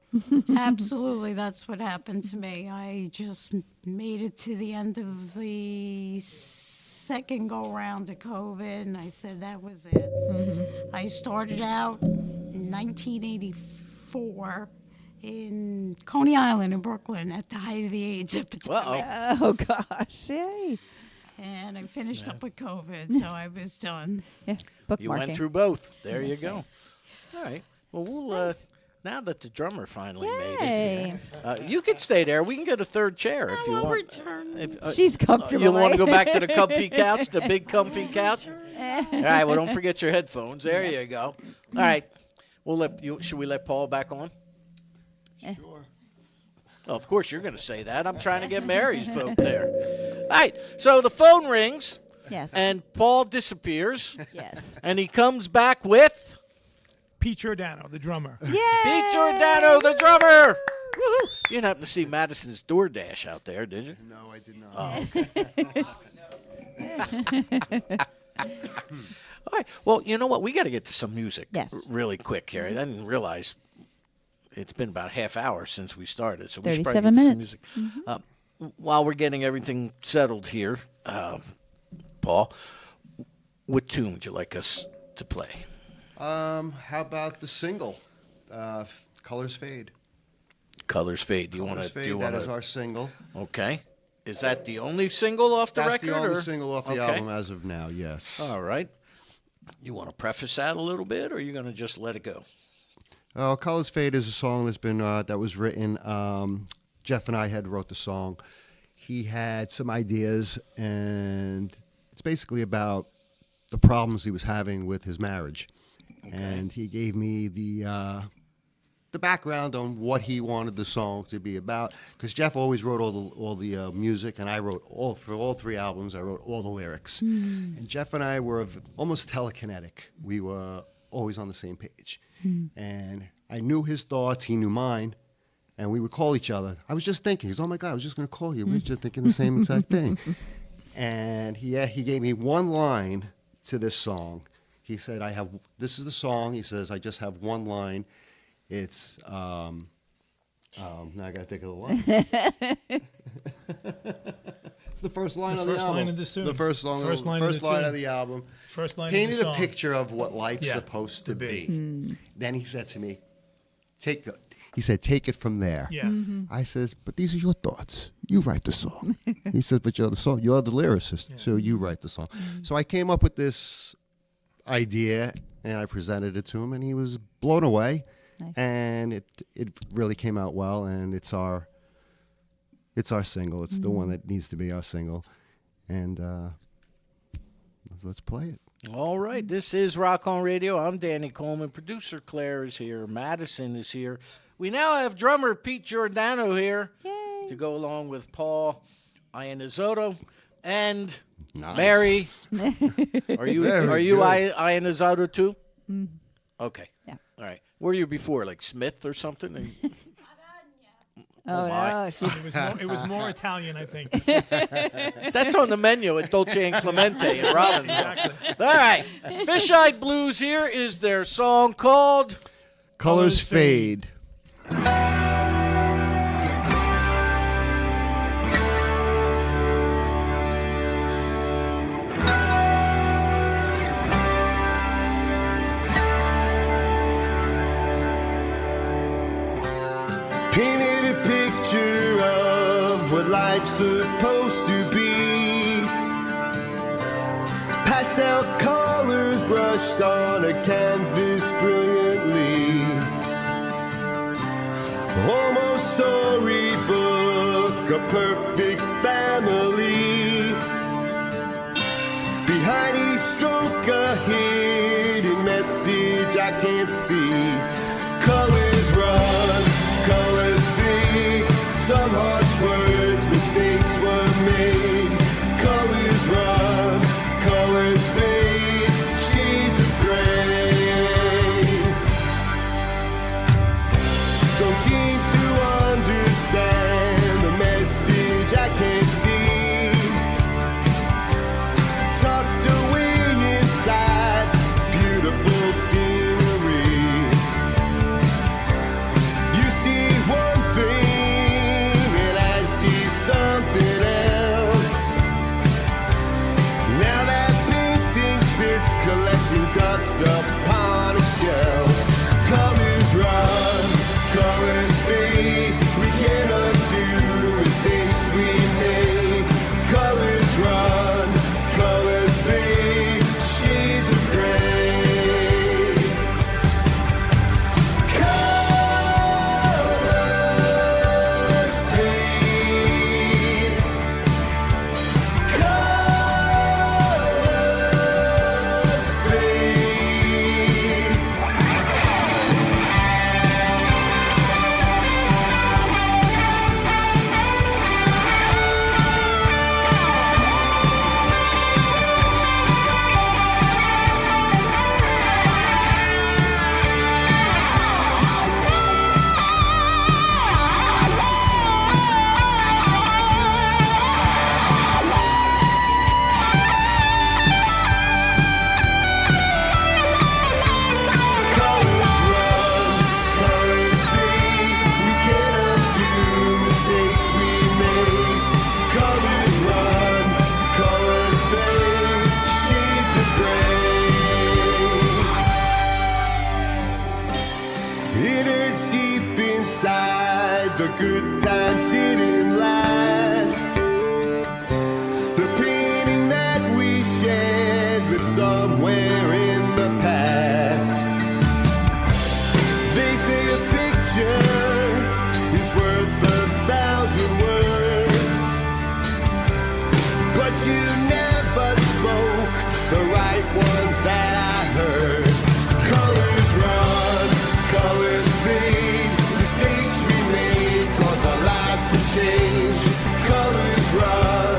Absolutely, that's what happened to me. I just made it to the end of the second go round of COVID, and I said that was it. I started out in 1984 in Coney Island in Brooklyn at the height of the AIDS epidemic. Uh-oh. Oh, gosh. Yay. And I finished up with COVID, so I was done. Yeah. You Bookmarking. went through both. There you go. All right. Well, we'll now that the drummer finally made Yay. it, you can stay there. We can get a third chair if you I'll want. return. If, She's comfortable. you want to right? go back to the comfy couch, the big comfy couch? All right. Well, don't forget your headphones. There you go. All right. We'll let you. Should we let Paul back on? Sure. Oh, of course you're going to say that. I'm trying to get Mary's vote there. All right. So the phone rings, Yes. and Paul disappears, yes. and he comes back with Pete Giordano, the drummer. Yay. Pete Giordano, the drummer. Woohoo! You didn't happen to see Madison's DoorDash out there, did you? No, I did not. All right. Well, you know what? We got to get to some music really quick, Carrie. I didn't realize it's been about half hour since we started, so we should probably 37 get to minutes. some music. While we're getting everything settled here, Paul, what tune would you like us to play? How about the single, "Colors Fade"? Colors Fade. Do you want "Colors to? Fade." Do you That want is to? our single. Okay. Is that the only single off the That's record? the only or? single off the Okay. album as of now. Yes. All right. You want to preface that a little bit, or are you going to just let it go? "Colors Fade" is a song that's been that was written. Jeff and I had wrote the song. He had some ideas, and it's basically about the problems he was having with his marriage. And he gave me the background on what he wanted the song to be about. Because Jeff always wrote all the music, and I wrote for all three albums. I wrote all the lyrics. And Jeff and I were almost telekinetic. We were always on the same page. And I knew his thoughts. He knew mine. And we would call each other. I was just thinking, oh my God, I was just going to call you. We were just thinking the same exact thing. And he gave me one line to this song. He said, this is the song. He says, I just have one line. It's, now I got to think of the line. It's the first line of the album. Line of the tune. The first line of the album. First line Painted of the song. a picture of what life's Yeah, supposed to to be. be. Then he said to me, take it from there. Yeah. I says, but these are your thoughts. You write the song. He said, but you're the lyricist, so you write the song. So I came up with this idea, and I presented it to him, and he was blown away. Nice. And it really came out well, and it's our single. It's the one that needs to be our single, and let's play it. All right. This is Rock On Radio. I'm Danny Coleman. Producer Claire is here. Madison is here. We now have drummer Pete Giordano here to go along with Paul Iannizotto and Nice. Mary. Are you Very good. Iannizotto too? Okay. Yeah. All right. Where were you before? Like Smith or something? Oh, my. no. It was more Italian, I think. That's on the menu at Dolce and Clemente in Robbinsville. All right. Fish-Eyed Blues here is their song called Colors Fade. Fade. Painted a picture of what life's supposed to be. Pastel colors brushed on a canvas brilliantly. Almost storybook, a perfect family. Behind each stroke a hidden message I can't see. Colors run, colors fade. Some harsh words, mistakes were made. Colors run, colors fade. Shades of gray. Don't seem to understand the message I can't see. Tucked away inside beautiful scenery. You see one thing and I see something else. Now that painting sits collecting dust upon a shelf. Colors run, colors fade. We can't undo mistakes we made. Colors run, colors fade. Shades of gray. Colors fade. Colors fade. Colors run, colors fade. We can't undo mistakes we made. Colors run, colors fade. Shades of gray. It hurts deep inside. The good times didn't last. The painting that we shared lives somewhere in the past. They say a picture is worth 1,000 words, but you never spoke the right ones that I heard. Colors run, colors fade. Mistakes we made caused our lives to change. Colors run,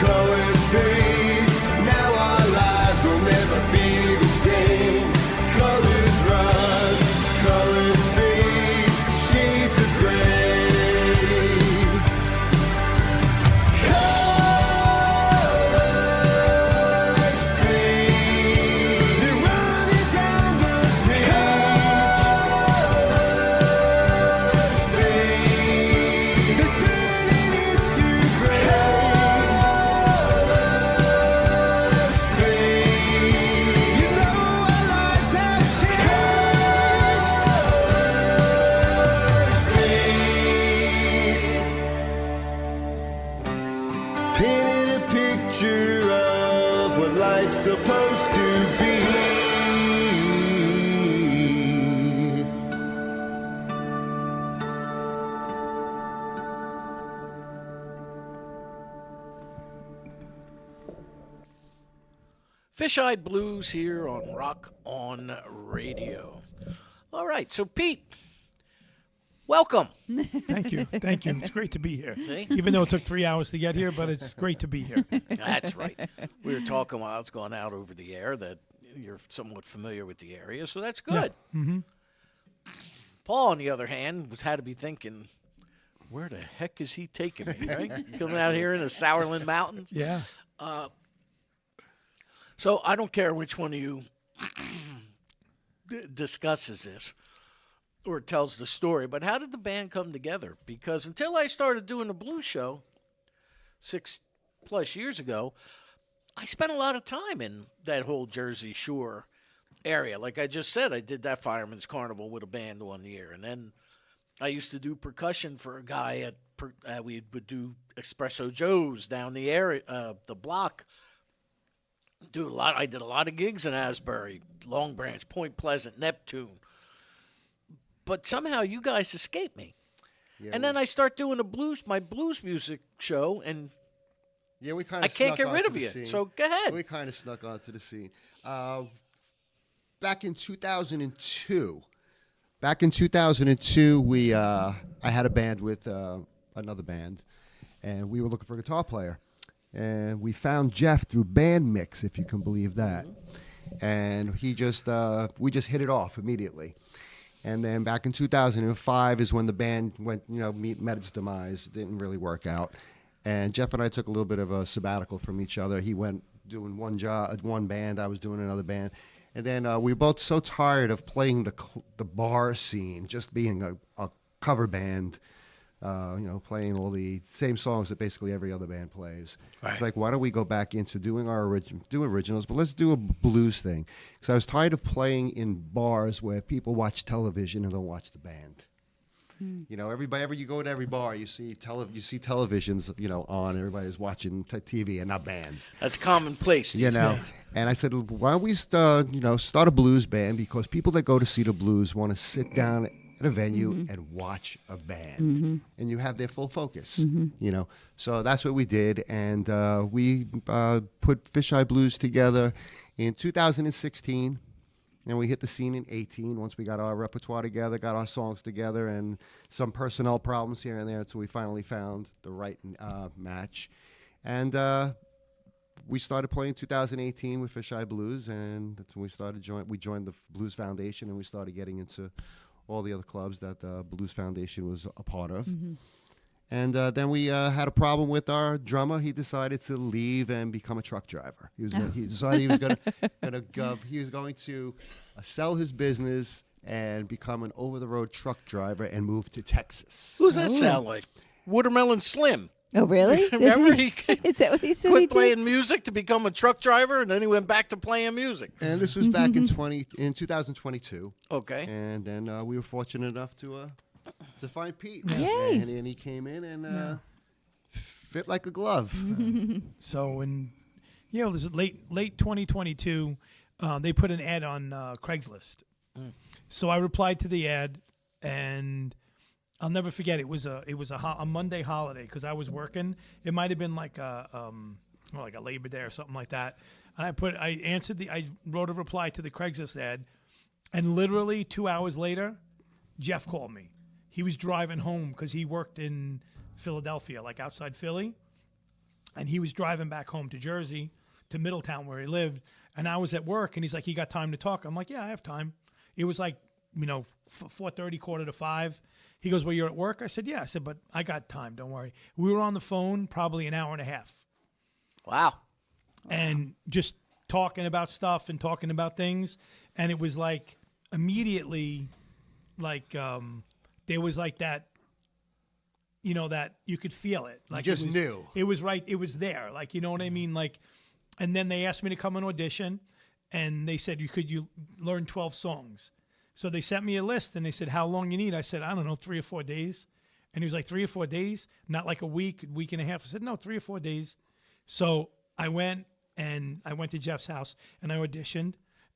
colors fade. Now our lives will never be the same. Colors run, colors fade. Shades of gray. Colors fade. They're running down the page. Colors fade. They're turning into gray. Colors fade. You know our lives have changed. Colors fade. Painted a picture of what life's supposed to be. Fish-Eyed Blues here on Rock On Radio. All right, so Pete, welcome. Thank you. Thank you. It's great to be here. See? Even though it took 3 hours to get here, but it's great to be here. That's right. We were talking while it's going out over the air that you're somewhat familiar with the area, so that's good. Mm-hmm. Paul, on the other hand, had to be thinking, where the heck is he taking me, right? Coming out here in the Sourland Mountains. Yeah. So I don't care which one of you discusses this or tells the story, but how did the band come together? Because until I started doing the blues show 6+ years ago, I spent a lot of time in that whole Jersey Shore area. Like I just said, I did that Fireman's Carnival with a band one year, and then I used to do percussion for a guy we would do Espresso Joe's down the area, the block. I did a lot of gigs in Asbury, Long Branch, Point Pleasant, Neptune. But somehow you guys escaped me. Yeah, And then I start doing my blues music show, and yeah, we kind I of can't get rid of you. So go ahead. We kind of snuck onto the scene. Back in 2002. I had a band with another band, and we were looking for a guitar player. And we found Jeff through Band Mix, if you can believe that. And we just hit it off immediately. And then back in 2005 is when the band met its demise. It didn't really work out. And Jeff and I took a little bit of a sabbatical from each other. He went doing one band. I was doing another band. And then we were both so tired of playing the bar scene, just being a cover band, playing all the same songs that basically every other band plays. Right. It's like, why don't we go back into doing originals, but let's do a blues thing. Because I was tired of playing in bars where people watch television and don't watch the band. Everybody, you go to every bar, you see televisions, on. Everybody's watching TV and not bands. That's commonplace. And I said, why don't we start a blues band? Because people that go to see the blues want to sit down at a venue and watch a band, and you have their full focus. So that's what we did, and we put Fisheye Blues together in 2016. And we hit the scene in 18 once we got our repertoire together, got our songs together, and some personnel problems here and there until we finally found the right match. And we started playing in 2018 with Fisheye Blues, and that's when we joined the Blues Foundation, and we started getting into all the other clubs that the Blues Foundation was a part of. And then we had a problem with our drummer. He decided to leave and become a truck driver. He decided he was going to sell his business and become an over-the-road truck driver and move to Texas. Who's that sound like? Watermelon Slim. Oh, really? Remember Is that what he said? Quit playing music to become a truck driver, and then he went back to playing music. And this was back in 2022. Okay. And then we were fortunate enough to find Pete. Yay. And he came in and fit like a glove. So this is late 2022. They put an ad on Craigslist. So I replied to the ad, and I'll never forget. It was a Monday holiday because I was working. It might have been like a Labor Day or something like that. And I wrote a reply to the Craigslist ad, and literally 2 hours later, Jeff called me. He was driving home because he worked in Philadelphia, like outside Philly, and he was driving back home to Jersey, to Middletown where he lived. And I was at work, and he's like, "You got time to talk?" I'm like, "Yeah, I have time." It was like 4:30, 4:45. He goes, "Well, you're at work?" I said, "Yeah." I said, "But I got time. Don't worry." We were on the phone probably an hour and a half. Wow. And just talking about stuff and talking about things. And it was like immediately, like there was like that, that you could feel it. Like you just knew. It was right. It was there. Like, you know what I mean? Like, and then they asked me to come and audition, and they said, you learn 12 songs. So they sent me a list, and they said, "How long you need?" I said, "I don't know, 3 or 4 days." And he was like, 3 or 4 days? Not like a week and a half. I said, "No, 3 or 4 days." So I went to Jeff's house, and I auditioned,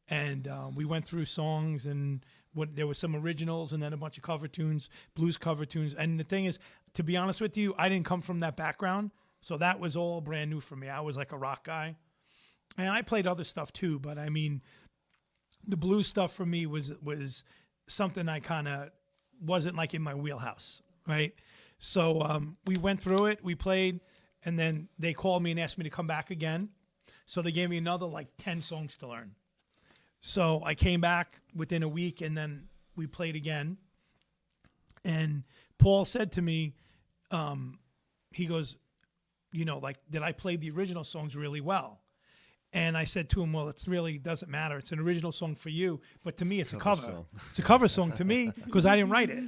and we went through songs, and there was some originals and then a bunch of cover tunes, blues cover tunes. And the thing is, to be honest with you, I didn't come from that background, so that was all brand new for me. I was like a rock guy. And I played other stuff too, but I mean, the blues stuff for me was something I kind of wasn't like in my wheelhouse, right? So we went through it, we played, and then they called me and asked me to come back again. So they gave me another like 10 songs to learn. So I came back within a week, and then we played again. And Paul said to me, he goes, did I play the original songs really well? And I said to him, "Well, it really doesn't matter. It's an original song for you, but to me, it's a cover. Song. It's a cover song to me because I didn't write it,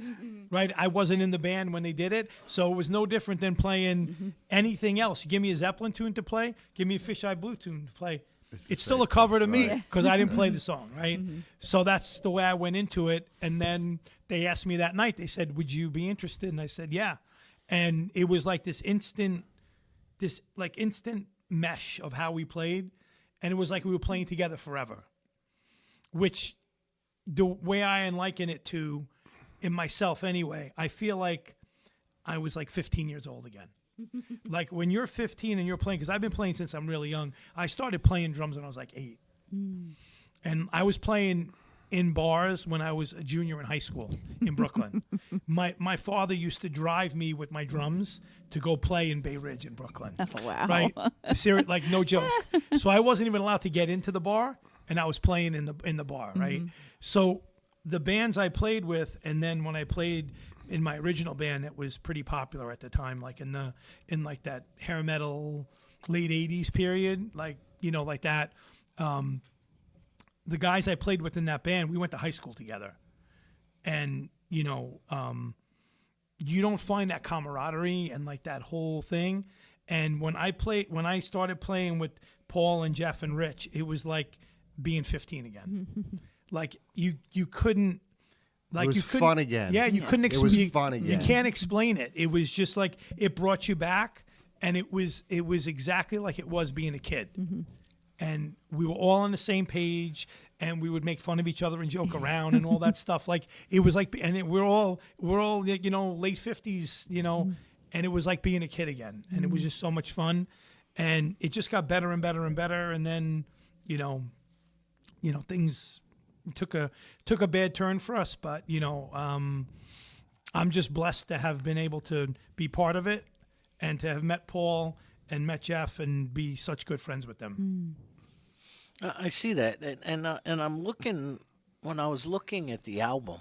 right? I wasn't in the band when they did it, so it was no different than playing anything else. You give me a Zeppelin tune to play, give me a Fisheye Blue tune to play. it's still a cover to me because I didn't play the song, right? So that's the way I went into it. And then they asked me that night. They said, "Would you be interested?" And I said, "Yeah." And it was like this instant mesh of how we played, and it was like we were playing together forever. Which, the way I liken it to, in myself anyway, I feel like I was like 15 years old again. Like when you're 15 and you're playing, because I've been playing since I'm really young. I started playing drums when I was like 8. And I was playing in bars when I was a junior in high school in Brooklyn. My father used to drive me with my drums to go play in Bay Ridge in Brooklyn. Oh, wow. Right? Serious, like no joke. So I wasn't even allowed to get into the bar, and I was playing in the bar, right? So the bands I played with, and then when I played in my original band that was pretty popular at the time, like in like that hair metal late 80s period, like, you know, like that. The guys I played with in that band, we went to high school together. And, you know, you don't find that camaraderie and like that whole thing. And when I started playing with Paul and Jeff and Rich, it was like being 15 again. Like you couldn't, like It was you couldn't, fun again. Yeah, you couldn't It was explain. fun You again. can't explain it. It was just like it brought you back, and it was exactly like it was being a kid. And we were all on the same page, and we would make fun of each other and joke around and all that stuff. Like it was like, and we're all you know, late 50s, you know, and it was like being a kid again, and it was just so much fun, and it just got better and better and better, and then you know things took a bad turn for us, but you know, I'm just blessed to have been able to be part of it, and to have met Paul and met Jeff and be such good friends with them. I see that, and I'm looking, when I was looking at the album,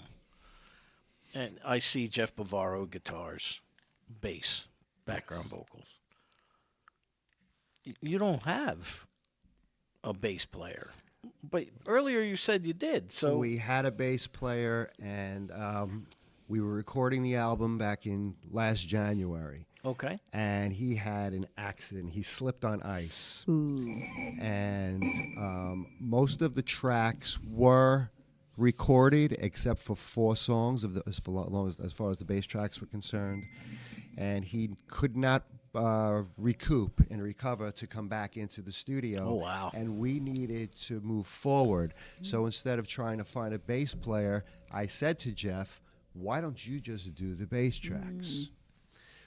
and I see Jeff Bavaro guitars, bass, background vocals. You don't have a bass player, but earlier you said you did. So We had a bass player, and we were recording the album back in last January. okay, And he had an accident. He slipped on ice. Ooh. And most of the tracks were recorded except for 4 songs as far as the bass tracks were concerned. And he could not recoup and recover to come back into the studio. Oh, wow. And we needed to move forward. So instead of trying to find a bass player, I said to Jeff, why don't you just do the bass tracks?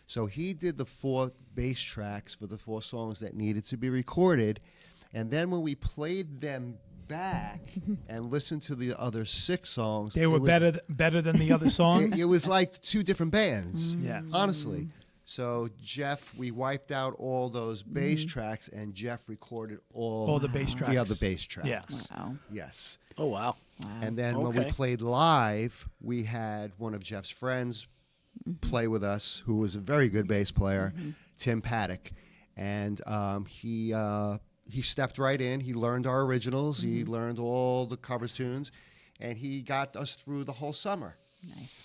So he did the 4 bass tracks for the 4 songs that needed to be recorded. And then when we played them back and listened to the other 6 songs, They were better than the other songs. it was like 2 different bands, Yeah. honestly. So Jeff, we wiped out all those bass tracks, and Jeff recorded all the bass tracks. the other bass tracks. Yeah. Wow. Yes. oh wow, And then when we Okay. played live, we had one of Jeff's friends play with us, who was a very good bass player, Tim Paddock, and he stepped right in. He learned our originals. He learned all the covers tunes, and he got us through the whole summer. Nice.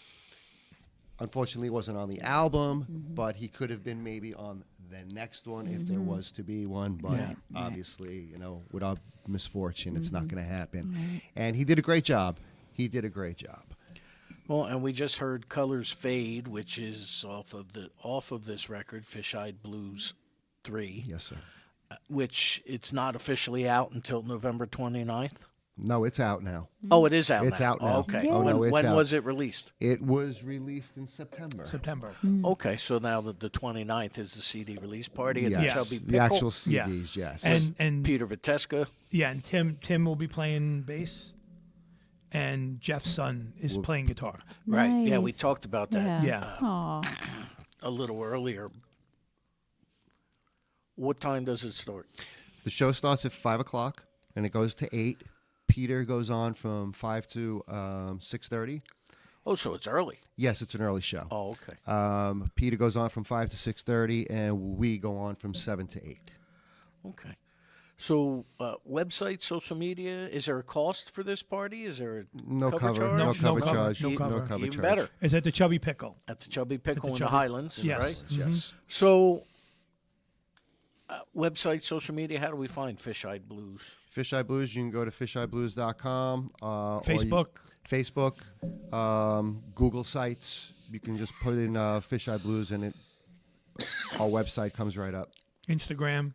Unfortunately, it wasn't on the album, but he could have been maybe on the next one if there was to be one. But Right. obviously, you know, with our misfortune, it's not going to happen. And he did a great job. He did a great job. Well, and we just heard "Colors Fade," which is off of this record, Fish-Eyed Blues 3, Yes, sir. which it's not officially out until November 29th. No, it's out now. Oh, it is out. It's now. out now. Oh, okay. Oh, no, it's when out. was it released? It was released in September. September. Okay, so now the 29th is the CD release party at the Yes, Chubby the Pickle. actual Yeah. CDs, yes. And Peter Viteska. yeah, and Tim will be playing bass, and Jeff's son is playing guitar. Right. Yeah, we Nice. talked about that Yeah. Aw. a little earlier. What time does it start? The show starts at 5 o'clock, and it goes to 8. Peter goes on from 5 to 6:30. Oh, so it's early. Yes, it's an early show. Oh, okay. Peter goes on from 5 to 6:30, and we go on from 7 to 8. Okay. So, website, social media, is there a cost for this party? Is there a No cover, charge? no No cover cover, charge, no no cover. cover Even charge. better. Is at the Chubby Pickle. At the Chubby Pickle in the Chubby- Highlands, Yes. right? Yes. So, Website, social media. How do we find Fish-Eyed Blues? Fish-Eye Blues, you can go to fisheyeblues.com. Facebook. Google sites. You can just put in Fish-Eye Blues and our website comes right up. Instagram.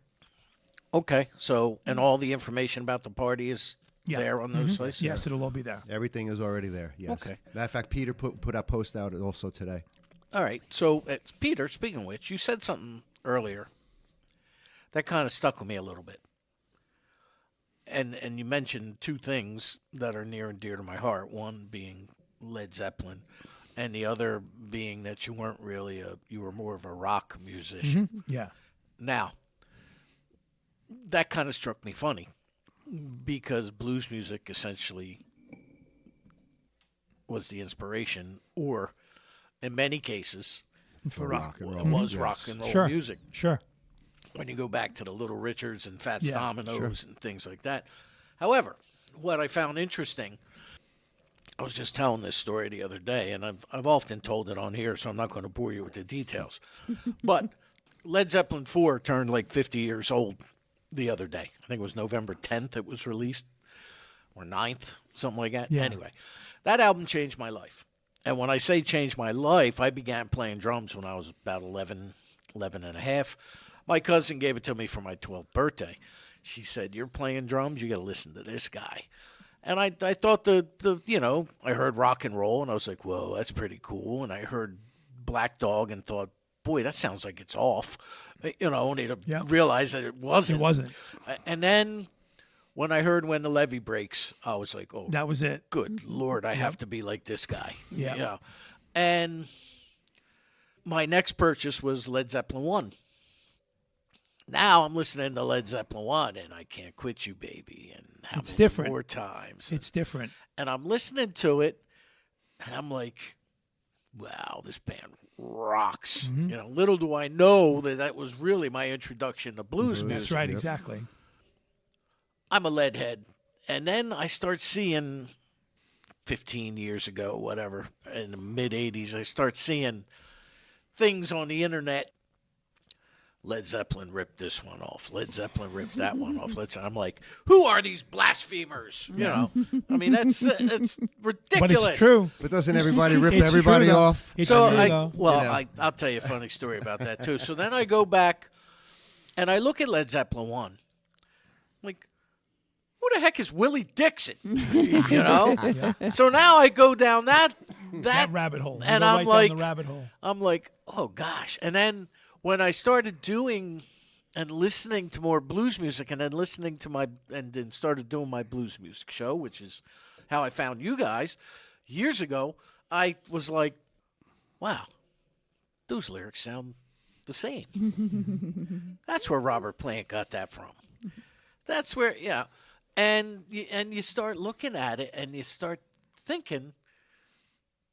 Okay. So, and all the information about the party is Yeah. there on those sites? Yes, it'll all be there. Everything is already there, yes. Okay. Matter of fact, Peter put a post out also today. All right. So, Peter, speaking of which, you said something earlier that kind of stuck with me a little bit. And you mentioned two things that are near and dear to my heart. One being Led Zeppelin, and the other being that you weren't really you were more of a rock musician. Yeah. Now, that kind of struck me funny because blues music essentially was the inspiration, or in many cases, For rock. and it roll. was Yes. rock and roll Sure. music. Sure. When you go back to the Little Richards and Fats Yeah, Dominoes and things like that. However, what I found interesting, I was just telling this story the other day, and I've often told it on here, so I'm not going to bore you with the details. But Led Zeppelin 4 turned like 50 years old the other day. I think it was November 10th it was released, or 9th, something like that. Yeah. Anyway, that album changed my life. And when I say changed my life, I began playing drums when I was about 11 and a half. My cousin gave it to me for my 12th birthday. She said, "You're playing drums, you got to listen to this guy." And I thought I heard rock and roll, and I was like, whoa, that's pretty cool. And I heard Black Dog and thought, boy, that sounds like it's off. Only to realize that it wasn't. It wasn't. And then when I heard When the Levee Breaks, I was like, oh, That was it. good Lord, I have to be like this guy. Yeah. Yeah. And my next purchase was Led Zeppelin 1. Now I'm listening to Led Zeppelin 1, and I Can't Quit You, Baby, and how It's many different. more times. It's different. And I'm listening to it, and I'm like, wow, this band rocks. Little do I know that was really my introduction to blues music. That's right, Yep. exactly. I'm a lead head. And then I start seeing 15 years ago, whatever, in the mid-'80s, I start seeing things on the internet. Led Zeppelin ripped this one off. Led Zeppelin ripped that one off. I'm like, who are these blasphemers? I mean, that's ridiculous. But it's true. But doesn't everybody rip It's everybody true, though. off? It's So true, though. I'll tell you a funny story about that too. So then I go back and I look at Led Zeppelin 1. I'm like, who the heck is Willie Dixon? So now I go down that rabbit hole. You and go I'm right like, down the rabbit hole. I'm like, oh gosh. And then when I started doing and listening to more blues music, and then then started doing my blues music show, which is how I found you guys years ago, I was like, wow, those lyrics sound the same. That's where Robert Plant got that from. That's where, yeah. And you start looking at it, and you start thinking,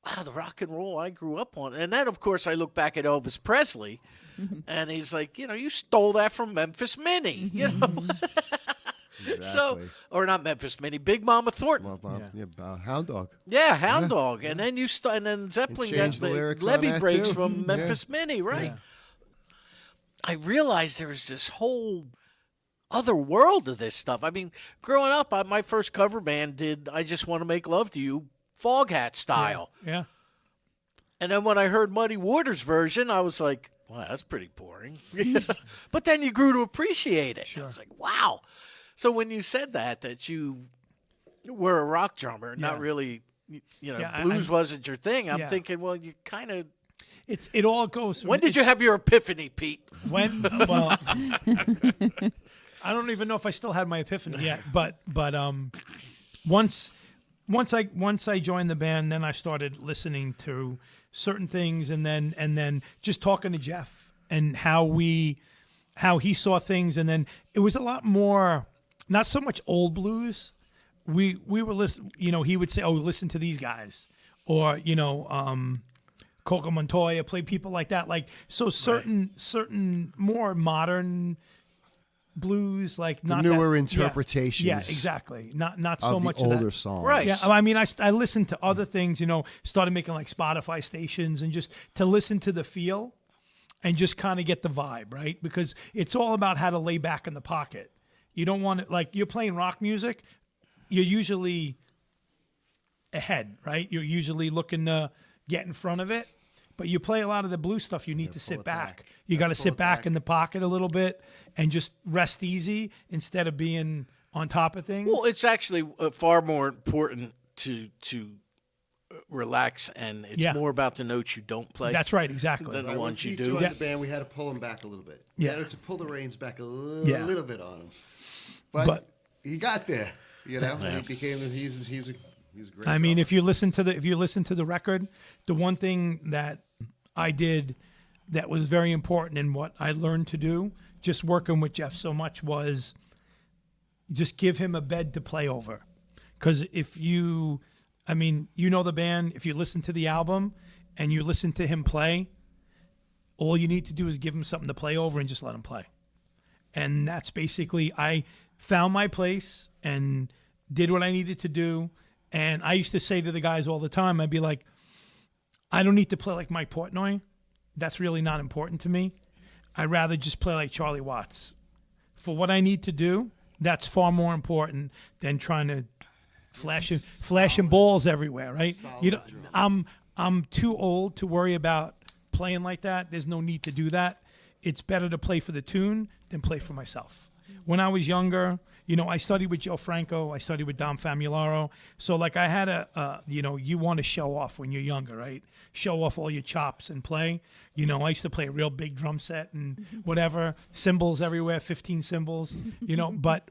wow, the rock and roll I grew up on. And then, of course, I look back at Elvis Presley, and he's like, you stole that from Memphis Minnie, So, Exactly. or not Memphis Minnie, Big Mama Thornton. Hound Dog. Yeah, Hound Dog. And then and then Zeppelin got changed the the lyrics on Levee that, Breaks too. from Memphis Minnie, right? Yeah. I realized there was this whole other world of this stuff. I mean, growing up, my first cover band did I Just Want to Make Love to You, Foghat style. Yeah. And then when I heard Muddy Waters' version, I was like, wow, that's pretty boring. But then you grew to appreciate it. Sure. I was like, wow. So when you said that you were a rock drummer, not Yeah. really, Yeah, blues wasn't your thing, I'm Yeah. thinking, well, you kind of. It all goes. When did you have your epiphany, Pete? When? Well, I don't even know if I still had my epiphany yet. But once I joined the band, then I started listening to certain things, and then just talking to Jeff and how he saw things, and then it was a lot more, not so much old blues. We were listening. He would say, "Oh, listen to these guys," or Coco Montoya, play people like that. Like so, certain more modern blues, like The not newer that, interpretations. Yeah, exactly. Not so Of much the of older that. songs. Right. Yeah, I mean, I listened to other things. Started making like Spotify stations and just to listen to the feel. and just kind of get the vibe, right? Because it's all about how to lay back in the pocket. You don't want it like you're playing rock music, you're usually ahead, right? You're usually looking to get in front of it. But you play a lot of the blues stuff, you need to sit back. You got to sit back in the pocket a little bit and just rest easy instead of being on top of things. Well, it's actually far more important to relax, and it's more about the notes you don't play. That's right, exactly. Than the ones you When do. he joined the band, we had to pull him back a little bit. We had to pull the reins back a little bit on him. But he got there, you know. Yeah. He became he's a great. I mean, drummer. if you listen to the record, the one thing that I did that was very important in what I learned to do, just working with Jeff so much, was just give him a bed to play over. Because if you know the band, if you listen to the album and you listen to him play, all you need to do is give him something to play over and just let him play. And that's basically, I found my place and did what I needed to do. And I used to say to the guys all the time, I'd be like, I don't need to play like Mike Portnoy. That's really not important to me. I'd rather just play like Charlie Watts. For what I need to do, that's far more important than trying to flashing balls everywhere, right? You know, I'm too old to worry about playing like that. There's no need to do that. It's better to play for the tune than play for myself. When I was younger, you know, I studied with Joe Franco. I studied with Dom Famularo. So, like, I had you want to show off when you're younger, right? Show off all your chops and play. You know, I used to play a real big drum set and whatever, cymbals everywhere, 15 cymbals, you know, but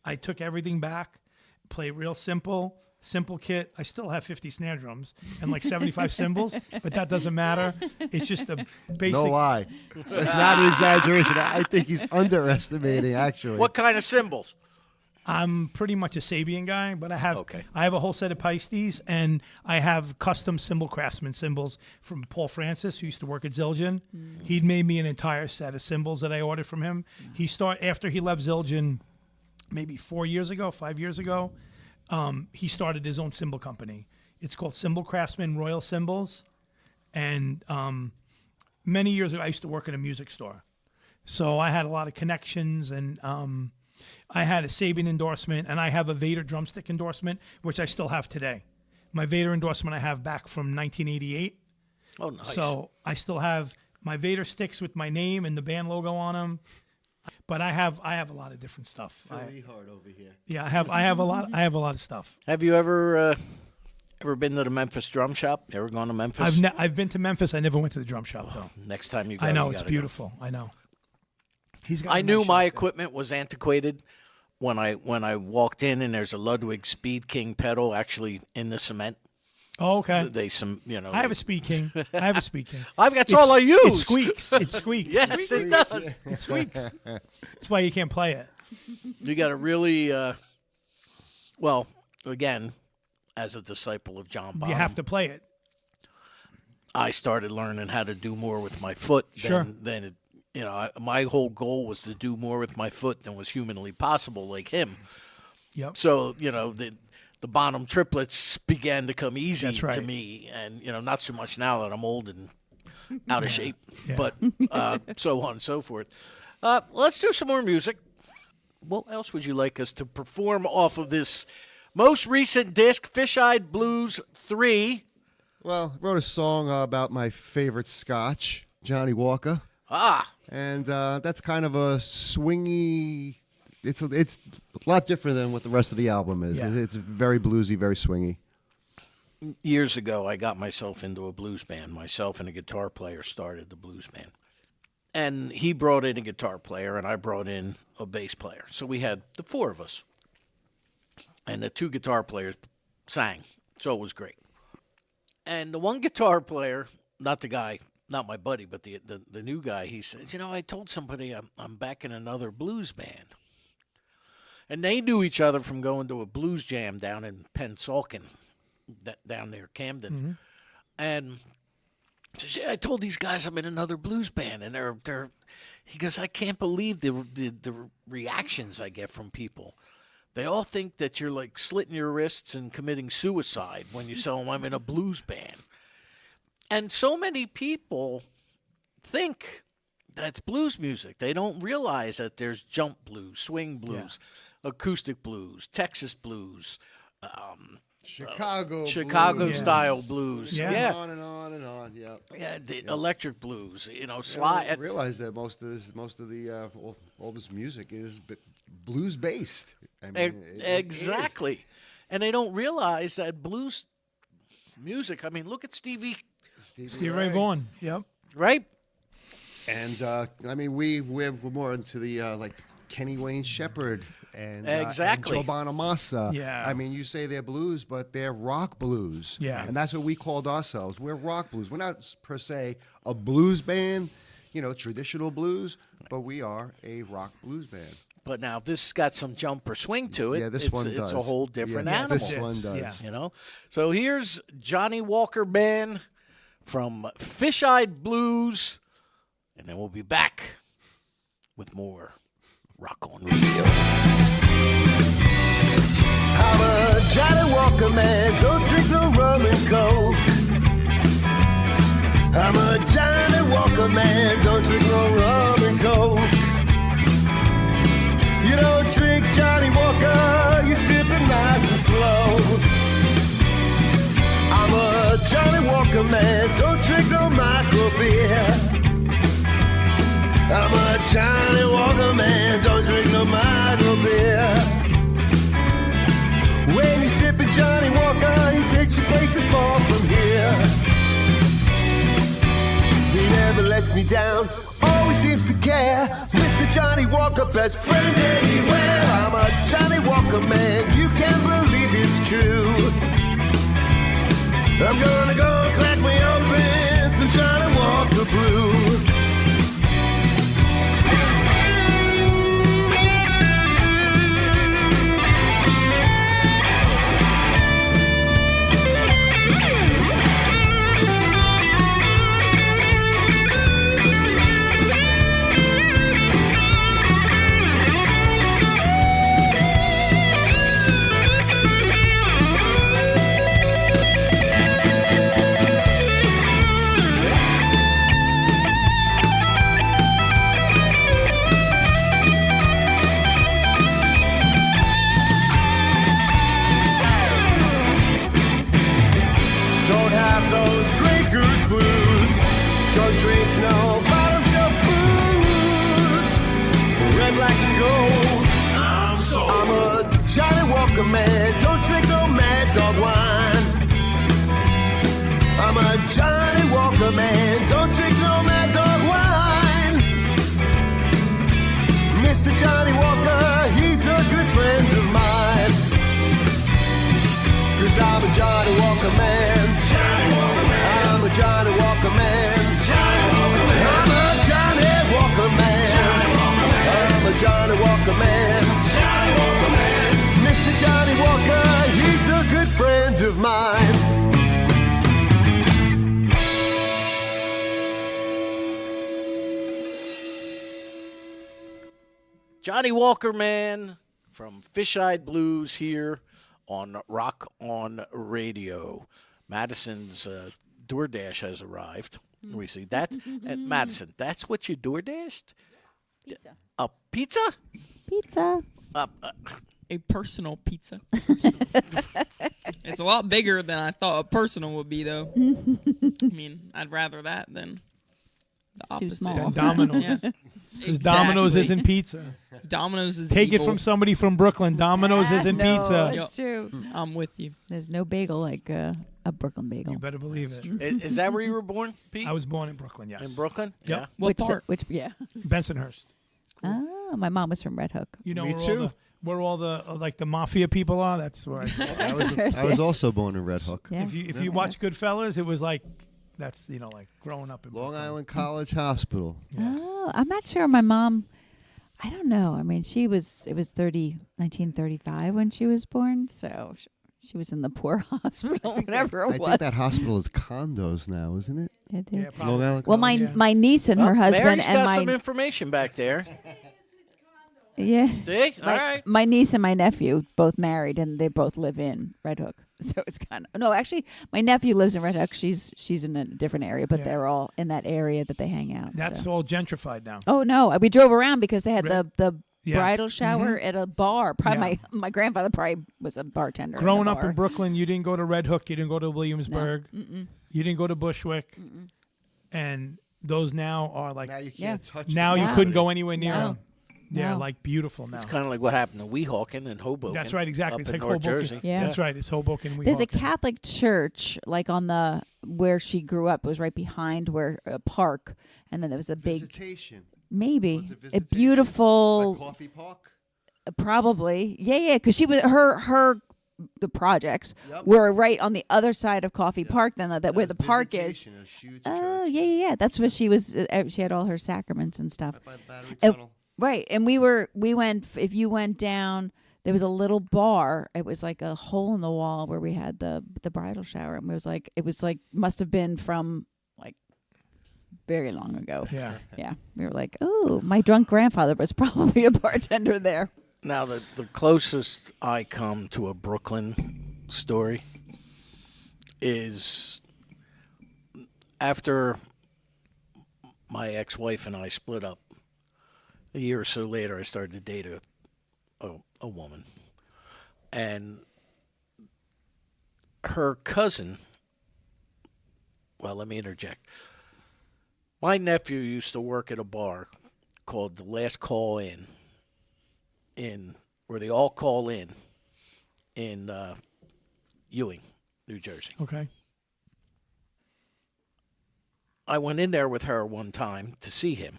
I took everything back, play real simple kit. I still have 50 snare drums and like 75 cymbals, but that doesn't matter. It's just a basic. No lie. That's not an exaggeration. I think he's underestimating, actually. What kind of cymbals? I'm pretty much a Sabian guy, but I have Okay. I have a whole set of Pisces, and I have custom cymbal craftsman cymbals from Paul Francis, who used to work at Zildjian. He'd made me an entire set of cymbals that I ordered from him. After he left Zildjian, maybe 5 years ago, he started his own cymbal company. It's called Cymbal Craftsman Royal Cymbals, and many years ago, I used to work in a music store, so I had a lot of connections, and I had a Sabian endorsement, and I have a Vader drumstick endorsement, which I still have today. My Vader endorsement I have back from 1988. Oh, nice. So I still have my Vader sticks with my name and the band logo on them. But I have a lot of different stuff. Phil Ehart over here. Yeah, I have a lot of stuff. Have you ever been to the Memphis Drum Shop? Ever gone to Memphis? I've been to Memphis. I never went to the drum shop though. Next time you go, I know you it's gotta beautiful. I know. I knew my equipment was antiquated when I walked in, and there's a Ludwig Speed King pedal actually in the cement. Oh, okay. I have a Speed King. That's all I use. It squeaks. It squeaks. Yes, it does. It squeaks. That's why you can't play it. You got to really, well, again, as a disciple of John Bonham, You have to play it. I started learning how to do more with my foot than it. My whole goal was to do more with my foot than was humanly possible, like him. Yep. So, the Bonham triplets began to come easy That's right. to me, and not so much now that I'm old and out of shape, Yeah. but so on and so forth. Let's do some more music. What else would you like us to perform off of this most recent disc, Fish-Eyed Blues 3? Well, wrote a song about my favorite Scotch, Johnny Walker. And that's kind of a swingy. It's a lot different than what the rest of the album is. Yeah. It's very bluesy, very swingy. Years ago, I got myself into a blues band. Myself and a guitar player started the blues band. And he brought in a guitar player, and I brought in a bass player. So we had the four of us. And the two guitar players sang. So it was great. And the one guitar player, not the guy, not my buddy, but the new guy, he said, I told somebody I'm back in another blues band. And they knew each other from going to a blues jam down in Pennsauken, down near Camden. Mm-hmm. And says, I told these guys I'm in another blues band, and they're. He goes, I can't believe the reactions I get from people. They all think that you're like slitting your wrists and committing suicide when you tell them I'm in a blues band. And so many people think that's blues music. They don't realize that there's jump blues, swing blues, acoustic blues, Texas blues, Chicago Chicago style blues. Yeah. Yeah. On and on and on. Yeah. Yeah, the electric blues, I slide. realize that most of the all this music is blues based. I mean, it is. Exactly. And they don't realize that blues music, I mean, look at Stevie, Steve Ray Vaughan. Yep. right? And I mean, we're more into the like Kenny Wayne Shepherd and Exactly. and Joe Bonamassa. Yeah. I mean, you say they're blues, but they're rock blues. Yeah. And that's what we called ourselves. We're rock blues. We're not per se a blues band, traditional blues, but we are a rock blues band. But now this got some jump or swing to it. Yeah, this it's, one it's does. a whole different Yeah, animal. this one does. Yeah. So here's Johnny Walker Band from Fish-Eyed Blues, and then we'll be back with more Rock On Radio. I'm a Johnny Walker man, don't drink no rum and coke. I'm a Johnny Walker man, don't drink no rum and coke. You don't drink Johnny Walker, you sip it nice and slow. I'm a Johnny Walker man, don't drink no micro beer. I'm a Johnny Walker man, don't drink no micro beer. When he's sipping Johnny Walker, he takes you places far from here. He never lets me down, always seems to care. Mr. Johnny Walker, best friend anywhere. I'm a Johnny Walker man, you can't believe it's true. I'm gonna go crack me open some Johnny Walker Blue. Don't have those Grey Goose blues. Don't drink no bottom shelf booze. Red, black, and gold. I'm a Johnny Walker man. Don't drink no Mad Dog wine. I'm a Johnny Walker man. Don't drink no Mad Dog wine. Mr. Johnny Walker, he's a good friend of mine. 'Cause I'm a Johnny Walker man. Johnny Walker man. I'm a Johnny Walker man. Johnny Walker man. I'm a Johnny Walker man. Johnny Walker man. I'm a Johnny Walker man. Johnny Walker man. Mr. Johnny Walker, he's a good friend of mine. Johnny Walker Man from Fish-Eyed Blues here on Rock On Radio. Madison's DoorDash has arrived. We see that. And Madison, that's what you DoorDashed? Pizza. A pizza? Pizza. A personal pizza. It's a lot bigger than I thought a personal would be, though. I mean, I'd rather that than the It's too opposite. small. Then Domino's. Yeah. Because Domino's Exactly. isn't pizza. Domino's is Take evil. it from somebody from Brooklyn. Domino's isn't no, pizza. That's true. I'm with you. There's no bagel like a Brooklyn bagel. You better believe it. Is that where you were born, Pete? I was born in Brooklyn, yes. in Brooklyn? Yep. Yeah. What part? Yeah. Bensonhurst. Oh, my mom was from Red Hook. You know Me where all the like the mafia people are? That's where I was also born in Red Hook. Yeah. if you watch Goodfellas, it was like that's like growing up in Long Brooklyn. Island College Hospital. Oh, I'm not sure. My mom, I don't know. I mean, it was 1935 when she was born, so she was in the poor hospital, whatever it I was. think that hospital is condos now, isn't it? It Yeah, is. probably. Long Island Well, College. my niece and her husband Mary's and got some my information back there. yeah. See? All right. My niece and my nephew both married, and they both live in Red Hook. So it's kind of no. Actually, my nephew lives in Red Hook. She's in a different area, but Yeah. they're all in that area that they hang out. That's so. all gentrified now. Oh no, we drove around because they had Right. the Yeah. bridal shower at a bar. Probably Yeah. my grandfather probably was a bartender. Growing in the up in bar. Brooklyn, you didn't go to Red Hook, you didn't go to Williamsburg, you didn't go to Bushwick, and those now are like Now you can't Yeah. touch now them. you No. couldn't go anywhere near No. them. Yeah, No. like beautiful now. It's kind of like what happened to Weehawken and Hoboken. That's right, exactly. Up It's in like North Hoboken. Jersey. Yeah. That's right. It's Hoboken. There's a Weehawken. Catholic church like on the where she grew up. It was right behind where a park, and then there was a big Visitation. maybe Was it a Visitation? beautiful Like Coffee Park? probably yeah because she was her the projects Yep. were right on the other side of Coffee Park than that where the park is. Visitation, a huge Oh church. yeah. That's where she was. She had all her sacraments and stuff. Right by the Battery Uh, Tunnel. Right, and we went. If you went down, there was a little bar. It was like a hole in the wall where we had the bridal shower, and it was like must have been from like very long ago. Yeah. Yeah, we were like, oh, my drunk grandfather was probably a bartender there. Now, the closest I come to a Brooklyn story is after my ex-wife and I split up. A year or so later, I started to date a woman. And her cousin, well, let me interject. My nephew used to work at a bar called The Last Call In where they all call in Ewing, New Jersey. Okay. I went in there with her one time to see him.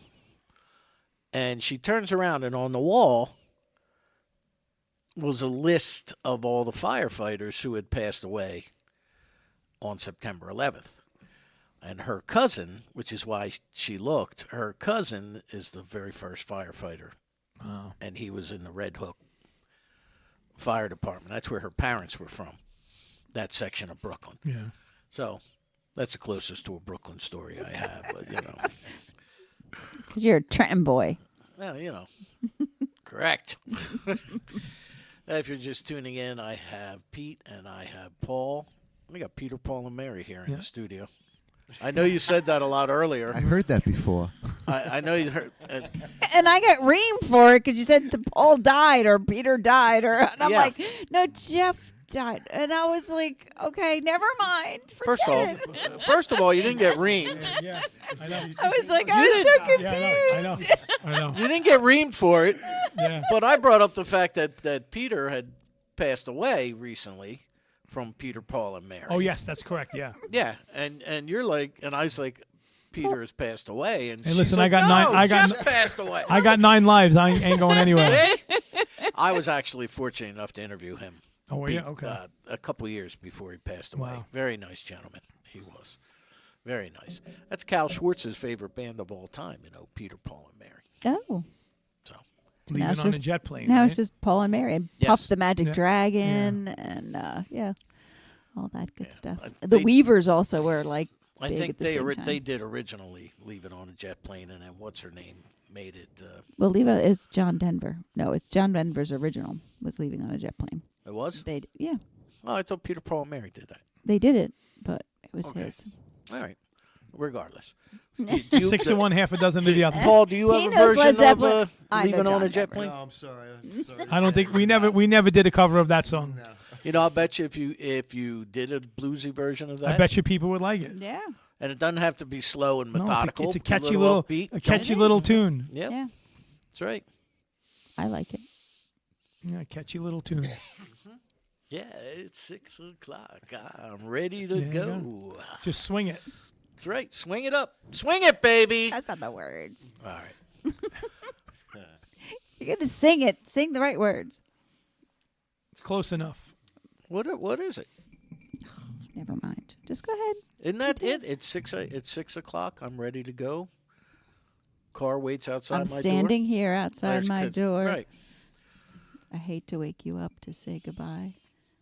And she turns around, and on the wall was a list of all the firefighters who had passed away on September 11th. And her cousin, which is why she looked, her cousin is the very first firefighter. Wow. And he was in the Red Hook Fire Department. That's where her parents were from, that section of Brooklyn. Yeah. So that's the closest to a Brooklyn story I have. But, Because you're a Trenton boy. well, correct. If you're just tuning in, I have Pete and I have Paul. We got Peter, Paul, and Mary here in the studio. I know you said that a lot earlier. I heard that before. I know you heard. And I got reamed for it because you said Paul died or Peter died, and I'm Yeah. like, no, Jeff died. And I was like, okay, never mind. Forget it. First of all, you didn't get reamed. Yeah. I know. I was like, I was so confused. Yeah, I know. You didn't get reamed for it. Yeah. But I brought up the fact that Peter had passed away recently from Peter, Paul, and Mary. Oh yes, that's correct. Yeah. Yeah, and you're like, and I was like, Peter has passed away, and Hey, she's listen, like, I got no, nine- I got Jeff passed away. I got 9 lives. I ain't going anywhere. See? I was actually fortunate enough to interview him. Oh, were you? Pete, Okay. a couple years before he passed away. Wow. Very nice gentleman. He was. Very nice. That's Cal Schwartz's favorite band of all time, Peter, Paul, and Mary. Oh. So, Leaving it's on just- a jet plane. Now right? it's just Paul and Mary and Yes. Puff the Magic Yeah. Dragon and all that good Yeah. stuff. I- The they- Weavers also were like I big think at the same time. they did originally Leave It on a Jet Plane, and then what's her name made it. Well, Leave It is John Denver. No, it's John Denver's original was Leaving on a Jet Plane. It was? Yeah, Oh, I thought Peter, Paul, and Mary did that. they did it, but it was Okay. his. All right. Regardless. 6 of one, half a dozen of the other. Paul, do you He have a knows version Led of Zeppelin. I know Leaving on John a Jet Denver. Plane? No, I'm sorry. I don't think we never did a cover of that song. No. I'll bet you if you did a bluesy version of that, I bet you people would like it. Yeah, and it doesn't have to be slow and No, methodical. it's a but catchy little, upbeat. little tune. Yep, yeah, that's right. I like it. Yeah, catchy little tune. Yeah, it's 6 o'clock. I'm ready to Yeah, go. Just swing it. That's right. Swing it up. Swing it, baby. That's not the words. All right. You got to sing it. Sing the right words. It's close enough. What is it? Never mind. Just go ahead. Isn't that it? It's 6 o'clock. I'm ready to go. Car waits outside I'm my door. standing here outside There's my kids. door. Right. I hate to wake you up to say goodbye,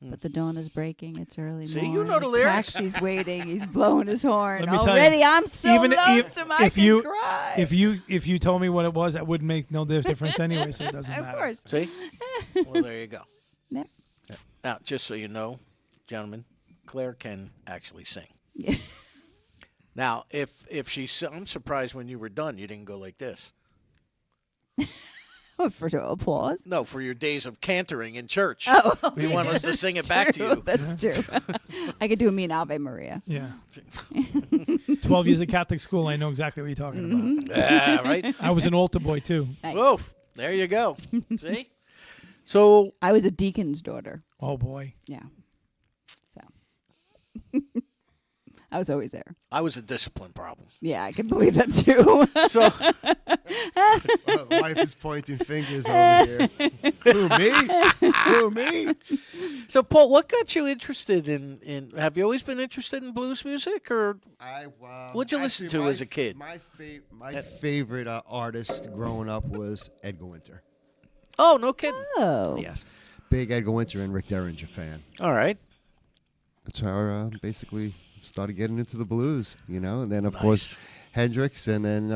but the dawn is breaking. It's early See, morning. you know the lyrics. Taxi's waiting. He's blowing his horn. Let me tell you, Already, I'm so even lonesome. I if can you cry. if you told me what it was, that wouldn't make no difference anyway. So it doesn't of matter. course. See? Well, there you go. Yeah. Now, just so you know, gentlemen, Claire can actually sing. Now, if I'm surprised when you were done, you didn't go like this. For applause. No, for your days of cantering in church. Oh, we want us to that's sing it back to true. you. That's true. I could do a mean Ave Maria. Yeah. 12 years of Catholic school, I know exactly what you're talking about. Yeah, right. I was an altar boy, too. Nice. Whoa, there you go. See? So, I was a deacon's daughter. Oh, boy. Yeah. So I was always there. I was a discipline problem. Yeah, I can believe that too. So, Wife is pointing fingers over here. Who, me? Who, me? so Paul, what got you interested in? Have you always been interested in blues music, or what'd you listen to as a kid? My favorite artist growing up was Edgar Winter. Oh, no kidding. Oh. Yes. Big Edgar Winter and Rick Derringer fan. All right. That's how I basically started getting into the blues, and then of Nice. course Hendrix, and then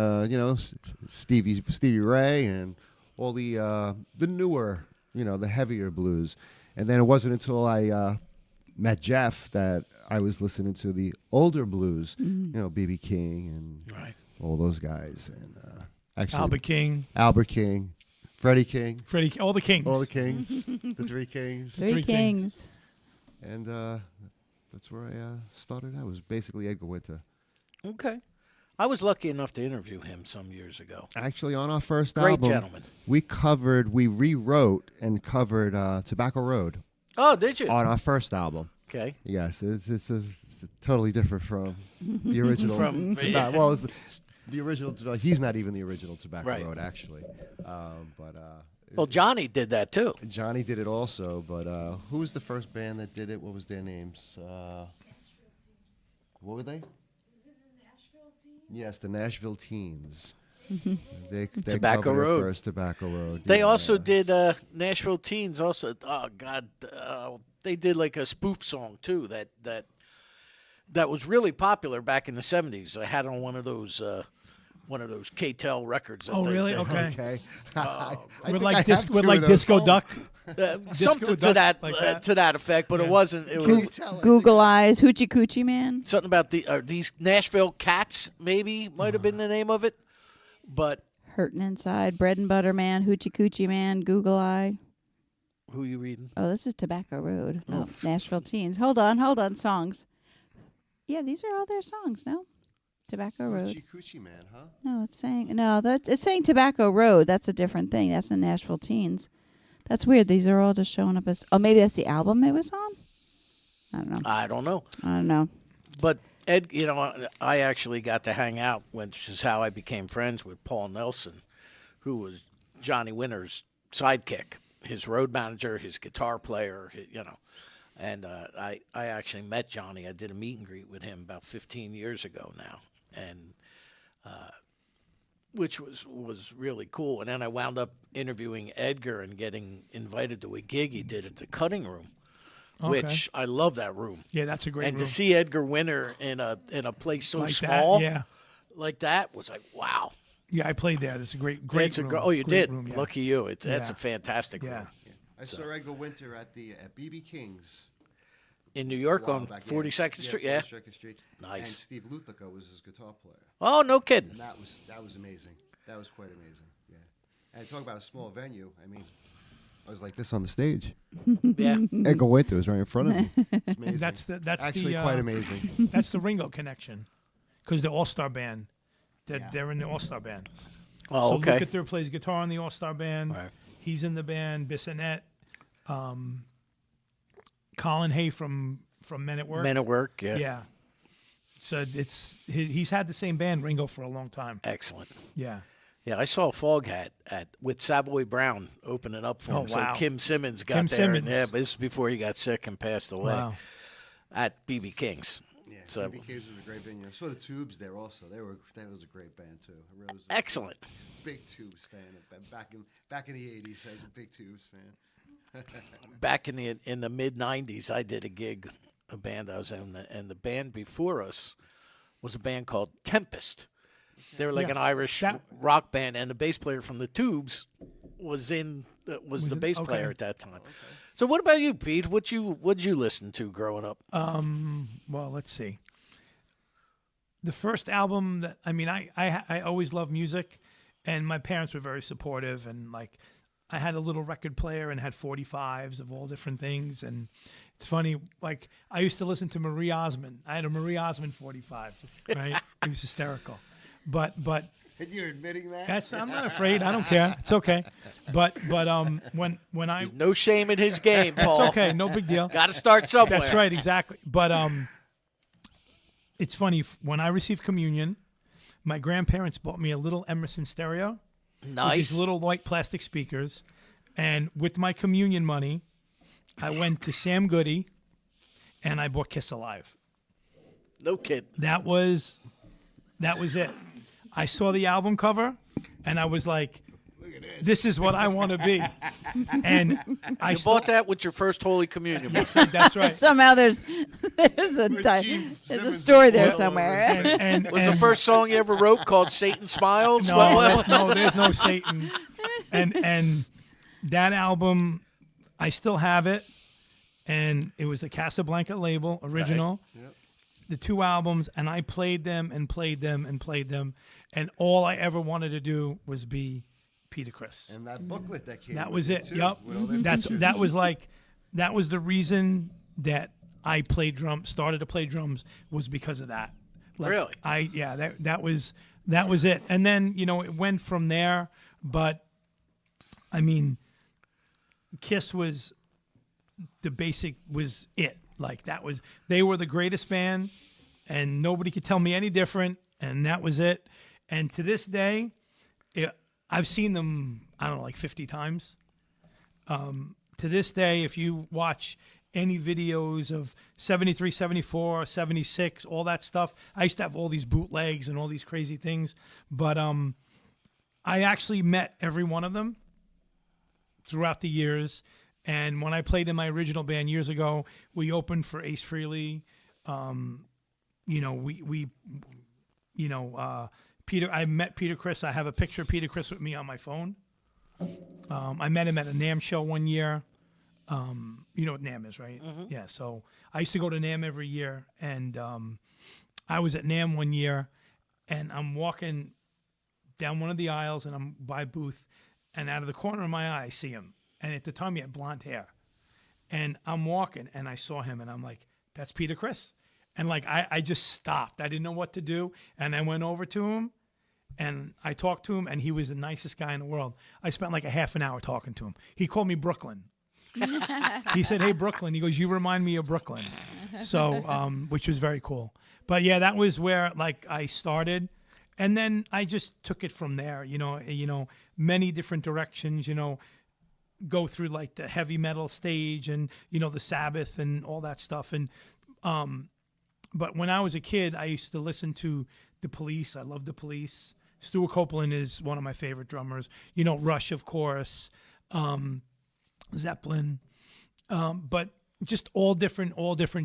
Stevie Ray, and all the newer, the heavier blues. And then it wasn't until I met Jeff that I was listening to the older blues, B.B. King and Right. all those guys, and actually Albert King, Freddie King, all the Kings. all the Kings, the three Kings, Three Three Kings. Kings. and that's where I started. I was basically Edgar Winter. Okay. I was lucky enough to interview him some years ago. Actually, on our first Great album, gentleman. we rewrote and covered Tobacco Road Oh, did you? on our first album. Okay. Yes, it's totally different from the original. From- Well, it's the original. He's not even the original Tobacco Right. Road, actually. Well, Johnny did that too. Johnny did it also, but who was the first band that did it? What was their names? What were they? Yes, the Nashville Teens. They Tobacco covered it Road. first, Tobacco Road. They yeah. also did Nashville Teens. Also, oh God, they did like a spoof song too. That was really popular back in the '70s. I had on one of those K-Tel records. that Oh, they- really? they- Okay. Okay. With like Disco Duck. something to Ducks that, like that. to that effect, but it Yeah. wasn't. It Can you was tell? Google Eyes, Hoochie Coochie Man. something about these Nashville Cats. Maybe might have been the name of it, but Hurtin' Inside, Bread and Butter Man, Hoochie Coochie Man, Google Eye. who you reading? Oh, this is Tobacco Road. Oh, Nashville Teens. Hold on, songs. Yeah, these are all their songs, no? Tobacco Road. Hoochie Coochie Man, huh? No, it's saying Tobacco Road. That's a different thing. That's the Nashville Teens. That's weird. These are all just showing up as. Oh, maybe that's the album it was on. I don't know. I don't know. I don't know. But Ed, I actually got to hang out, which is how I became friends with Paul Nelson, who was Johnny Winter's sidekick, his road manager, his guitar player, And I actually met Johnny. I did a meet and greet with him about 15 years ago now, and which was really cool. And then I wound up interviewing Edgar and getting invited to a gig he did at the Cutting Room, which I love that room. Yeah, that's a great And room. to see Edgar Winter in a place so like small, That, yeah. like that was like, wow. Yeah, I played there. It's a great That's room. oh, you Great did. room, yeah. Lucky you. That's Yeah. a fantastic Yeah. room. I saw Edgar Winter at B.B. King's. In New York a while on back, 42nd Street, yeah. 42nd Street. Nice. And Steve Luthica was his guitar player. Oh, no kidding. And that was amazing. That was quite amazing. Yeah. And talk about a small venue. I mean, I was like this on the stage. Yeah. Edgar Winter was right in front of me. It's amazing. That's actually the, quite amazing. That's the Ringo connection, because the All Star Band, they're in the All Star Band. Oh, So okay. Lukather plays guitar in the All Star Band. Right. He's in the band. Bissonette, Colin Hay from Men at Work. Men at Work, yeah. Yeah. So he's had the same band, Ringo, for a long time. Excellent. Yeah. Yeah, I saw Foghat with Savoy Brown opening up for him. Oh, wow. So Kim Simmons got Kim there. Simmons. And, but this is before he got sick and passed away Wow. at B.B. King's. Yeah, So- B.B. King's was a great venue. I saw the Tubes there also. That was a great band too. I really was a Excellent. big Tubes fan. Back in the '80s, I was a big Tubes fan. Back in the mid '90s, I did a gig, a band I was in, and the band before us was a band called Tempest. They were like Yeah. an Irish rock band, and the bass player from the Tubes was the bass okay. player at that time. So what about you, Pete? What'd you listen to growing up? Well, let's see. The first album that I always loved music, and my parents were very supportive, and like I had a little record player and had 45s of all different things, and it's funny, like I used to listen to Marie Osmond. I had a Marie Osmond 45, right? It was hysterical, but And you're admitting that? I'm not afraid. I don't care. It's okay. But when I No shame in his game, Paul. it's okay, no big deal. Got to start somewhere. That's right, exactly. But it's funny, when I received communion, my grandparents bought me a little Emerson stereo with Nice. these little white plastic speakers, and with my communion money, I went to Sam Goody and I bought Kiss Alive. No kid. That was it. I saw the album cover and I was like, this is what I want to be. And I You bought that with your first Holy Communion. that's right. Somehow there's a story there somewhere. And Was the first song you ever wrote called Satan Smiles? No, there's no Satan. And that album, I still have it. And it was the Casablanca label, original. Right. Yep. The 2 albums, and I played them and played them and played them. And all I ever wanted to do was be Peter Criss. And that booklet that came That with was it. too, Yep. with all their That pictures. was the reason that I started to play drums was because of that. Really? That was it. And then, it went from there, but I mean, Kiss was the basic was it. Like they were the greatest band and nobody could tell me any different, and that was it. And to this day, I've seen them, I don't know, like 50 times. To this day, if you watch any videos of 73, 74, 76, all that stuff, I used to have all these bootlegs and all these crazy things. But I actually met every one of them throughout the years. And when I played in my original band years ago, we opened for Ace Frehley. Peter. I met Peter Criss. I have a picture of Peter Criss with me on my phone. I met him at a NAMM show one year. You know what NAMM is, right? Mm-hmm. Yeah. So I used to go to NAMM every year, and I was at NAMM one year, and I'm walking down one of the aisles, and I'm by a booth, and out of the corner of my eye, I see him. And at the time, he had blonde hair. And I'm walking, and I saw him, and I'm like, that's Peter Criss. And, like, I just stopped. I didn't know what to do. And I went over to him, and I talked to him, and he was the nicest guy in the world. I spent, like, a half an hour talking to him. He called me Brooklyn. He said, hey, Brooklyn. He goes, you remind me of Brooklyn. So, which was very cool. But, yeah, that was where, like, I started. And then I just took it from there, many different directions, go through like the heavy metal stage and the Sabbath and all that stuff. And but when I was a kid, I used to listen to the Police. I love the Police. Stuart Copeland is one of my favorite drummers. Rush, of course, Zeppelin, but just all different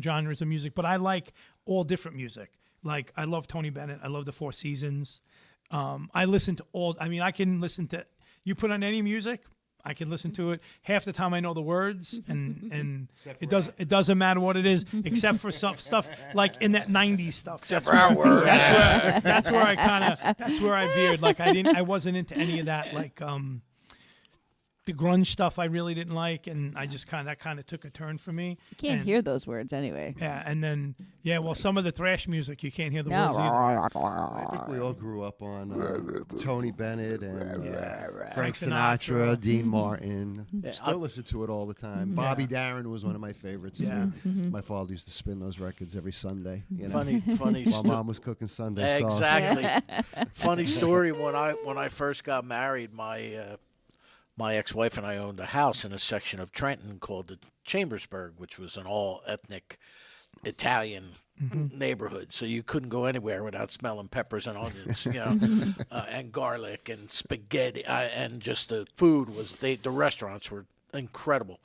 genres of music. But I like all different music. Like I love Tony Bennett. I love the Four Seasons. I listen to all. I mean, I can listen to you put on any music. I can listen to it. Half the time I know the words, and it doesn't matter what it is, except for some stuff like in that '90s stuff. Except for our words. That's where I veered. Like I wasn't into any of that. Like the grunge stuff I really didn't like, and I just kind of took a turn for me. You can't hear those words anyway. Yeah, and then well, some of the thrash music you can't hear the words either. I think we all grew up on Tony Bennett and Frank Sinatra, Dean Martin. Still listen to it all the time. Bobby Darin was one of my favorites too. My father used to spin those records every Sunday. Funny. While mom was cooking Sunday sauce. Exactly. Funny story. When I first got married, my ex-wife and I owned a house in a section of Trenton called the Chambersburg, which was an all-ethnic Italian neighborhood. So you couldn't go anywhere without smelling peppers and onions, and garlic and spaghetti, and just the food was. The restaurants were incredible.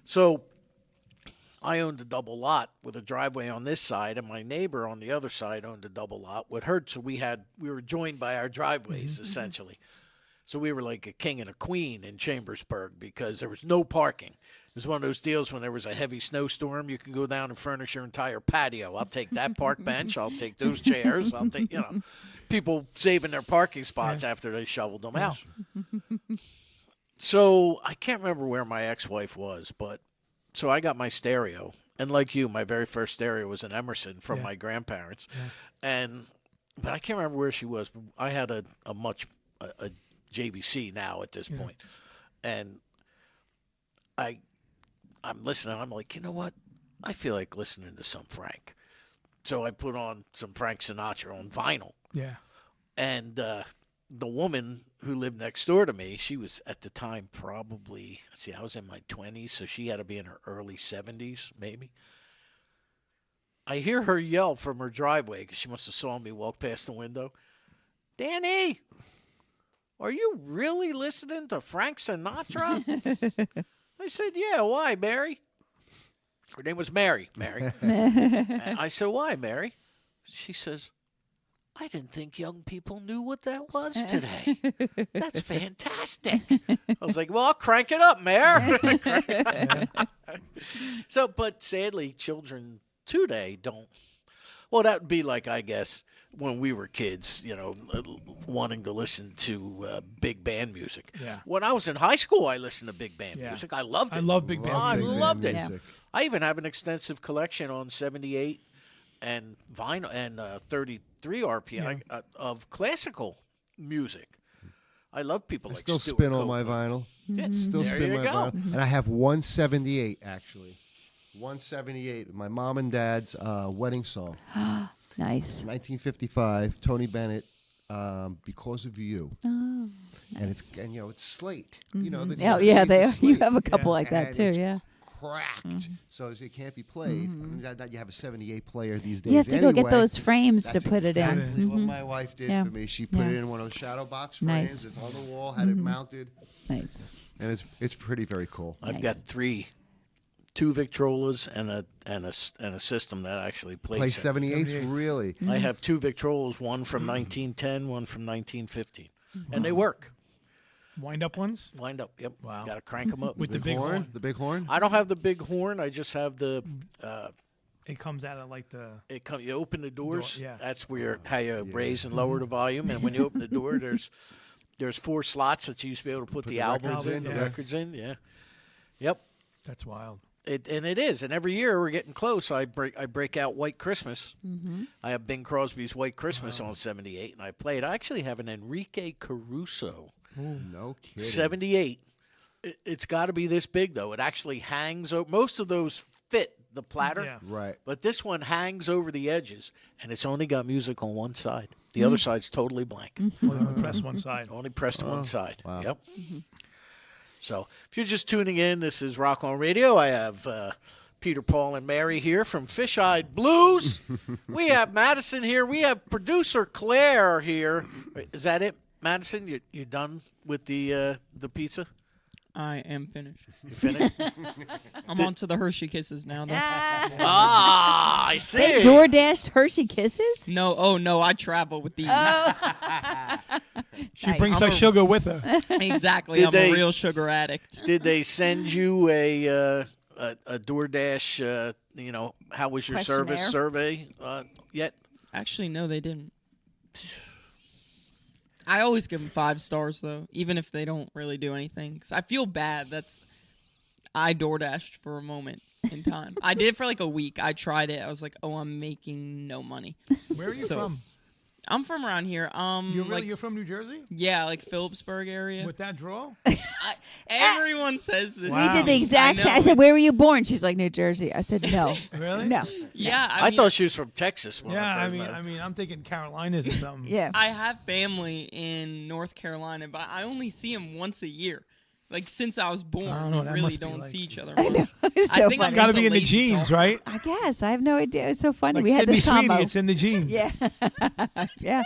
So I owned a double lot with a driveway on this side, and my neighbor on the other side owned a double lot with her. So we were joined by our driveways essentially. So we were like a king and a queen in Chambersburg because there was no parking. It was one of those deals when there was a heavy snowstorm, you can go down and furnish your entire patio. I'll take that park bench. I'll take those chairs. I'll take, people saving their parking spots after they shoveled them out. So I can't remember where my ex-wife was, but so I got my stereo. And like you, my very first stereo was an Emerson from my grandparents. Yeah. But I can't remember where she was. But I had a JVC now at this point. And I'm listening. I'm like, you know what? I feel like listening to some Frank. So I put on some Frank Sinatra on vinyl. Yeah. And the woman who lived next door to me, she was at the time probably, I was in my 20s, so she had to be in her early 70s, maybe. I hear her yell from her driveway because she must have saw me walk past the window. Danny, are you really listening to Frank Sinatra? I said, yeah, why, Mary? Her name was Mary. And I said, why, Mary? She says, I didn't think young people knew what that was today. That's fantastic. I was like, well, I'll crank it up, Mare. So, but sadly, children today don't. Well, that would be like, I guess, when we were kids, wanting to listen to big band music. Yeah. When I was in high school, I listened to big band music. I loved it. I love big band I music. loved it. Yeah. I even have an extensive collection on 78 and vinyl and 33 RPM of classical music. I love people I like still Stuart spin all Copeland. my vinyl. Yeah, Still there spin you my go. vinyl. And I have 178, actually. 178. My mom and dad's wedding song. Nice. 1955, Tony Bennett, Because of You. Oh, And it's Slate. they Slate are. You Slate. have a couple like that And too. it's Yeah. cracked, so it can't be played. That you have a 78 player these days. You have to go get Anyway, those frames to that's put it in. exactly what my wife did Yeah. for me. She put Yeah. it in one of those shadow box frames. Nice. It's on the wall, had it mounted, Nice. and it's pretty very cool. I've Nice. got two Victrolas and a system that actually plays Play it. 78s, really. I have two Victrolas, one from 1910, one from 1915, and they work. Wind up ones? Wind up. Yep. Wow. Got to crank them up. With the big horn? The big horn. I don't have the big horn. I just have the. It comes out of like the. You open the doors. yeah. That's where how you raise and lower the volume. And when you open the door, there's 4 slots that you used to be able to put the albums in, the yeah. records in. Yeah. Yep. That's wild. It is, and every year we're getting close. I break out White Christmas. I have Bing Crosby's White Christmas on 78, and I play it. I actually have an Enrique Caruso. No kidding. 78. It's got to be this big, though. It actually hangs over. Most of those fit the platter, Yeah. Right. but this one hangs over the edges, and it's only got music on one side. The other side's totally blank. Well, you only press one side. Only pressed one side. Wow. Yep. So if you're just tuning in, this is Rock On Radio. I have Peter, Paul, and Mary here from Fish Eyed Blues. We have Madison here. We have producer Claire here. Is that it, Madison? You done with the pizza? I am finished. You finished? I'm on to the Hershey Kisses now. Though. Ah, I see. They DoorDashed Hershey Kisses? No, I travel with these. She Nice. brings I'm her a- sugar with her. Exactly. Did I'm they- a real sugar addict. Did they send you a DoorDash? How was your service survey yet? Actually, no, they didn't. I always give them 5 stars though, even if they don't really do anything. 'Cause I feel bad. I DoorDashed for a moment in time. I did it for like a week. I tried it. I was like, oh, I'm making no money. Where are you So, from? I'm from around here. You're from New Jersey? Yeah, like Phillipsburg area. With that draw? Everyone says this. Wow. We did the exact I same. know. I said, "Where were you born?" She's like, "New Jersey." I said, "No, Really? no." Yeah, I mean, thought she was from Texas. When Yeah, I I first mean, met her. I'm thinking Carolinas or something. Yeah. I have family in North Carolina, but I only see them once a year. Like since I was born, I don't know, we that really must be don't like- see each other. I know. much. It's I so think I'm funny. Got to just be a in the lazy genes, talker. right? I guess I have no idea. It's so funny. Like we had Sydney this Sweeney, combo. it's in the genes. Yeah. Yeah.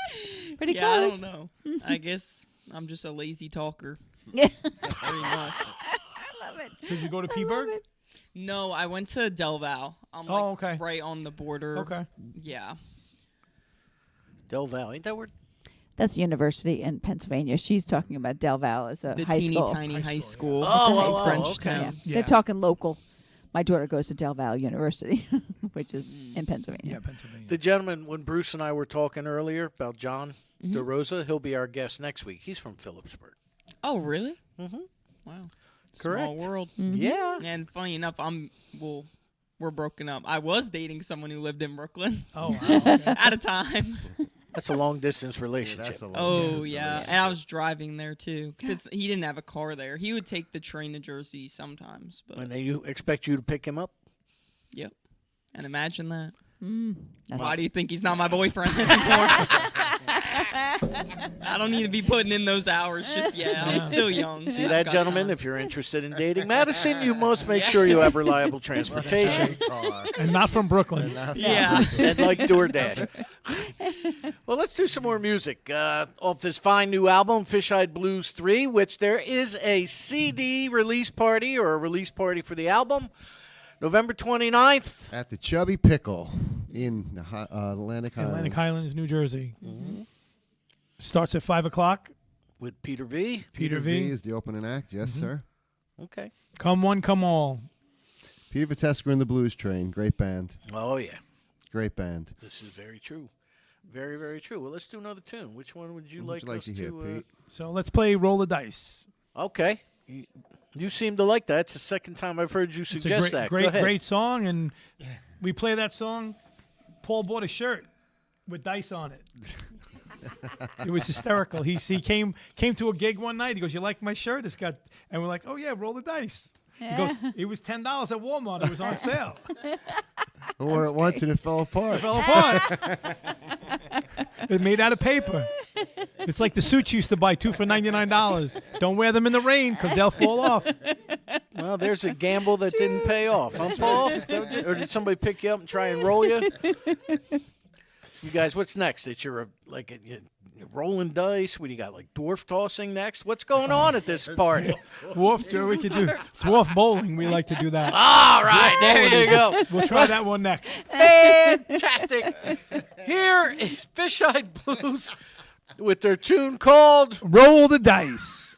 Pretty Yeah, I close. don't know. I guess I'm just a lazy talker. Yeah. Pretty much. I love it. Should you go to I love Peaburg? it. No, I went to Del Val. I'm Oh, like okay. right on the border. Okay. Yeah. Del Val, ain't that where? That's a university in Pennsylvania. She's talking about Del Valle as a The high teeny school. tiny high school. Oh, It's oh, French okay. town. Yeah. They're talking local. My daughter goes to Del Valle University, which is in Pennsylvania. Yeah, Pennsylvania. The gentleman, when Bruce and I were talking earlier about John DeRosa, he'll be our guest next week. He's from Phillipsburg. Oh, really? Mm-hmm. Wow. Small Correct. world. Yeah. And funny enough, we're broken up. I was dating someone who lived in Brooklyn Oh, wow. Okay. at a time. That's a long distance relationship. That's a long Oh distance yeah, relationship. and I was driving there too because he didn't have a car there. He would take the train to Jersey sometimes, but And they expect you to pick him up? yep. And imagine that. That's- Why do you think he's not my boyfriend anymore? I don't need to be putting in those hours just yet. I'm still young. See I've that, got gentlemen? time. If you're interested in dating Madison, you must make sure you have reliable transportation. And not from Brooklyn. Yeah. And like DoorDash. Well, let's do some more music. Off this fine new album, Fish-Eyed Blues 3, which there is a CD release party or a release party for the album, November 29th. At the Chubby Pickle in the Atlantic Highlands. Atlantic Highlands, New Jersey. Starts at 5 o'clock. With Peter V. Peter V V. is the opening act. Yes, sir. Okay. Come one, come all. Peter Viteska and the Blues Train. Great band. Oh, yeah. Great band. This is very true. Very, very true. Well, let's do another tune. Which one would you What like would you like us to hear, Pete? So let's play Roll the Dice. Okay. You seem to like that. It's the second time I've heard you It's a suggest that. Go great, ahead. great song. And we play that song. Paul bought a shirt with dice on it. It was hysterical. He came to a gig one night. He goes, "You like my shirt? It's got," and we're like, "Oh yeah, roll the dice." He goes, "It was $10 at Walmart. It was on sale." I wore it once and it fell apart. It fell apart. It's made out of paper. It's like the suits you used to buy 2 for $99. Don't wear them in the rain because they'll fall off. Well, there's a gamble that didn't pay off, huh, Paul? Is that what or did somebody pick you up and try and roll you? You guys, what's next? That you're you're rolling dice? What do you got? Like dwarf tossing next? What's going on at this party? We could do dwarf bowling. We like to do that. All right, there you go. We'll try that one next. Fantastic. Here is Fish-Eyed Blues with their tune called Roll the dice.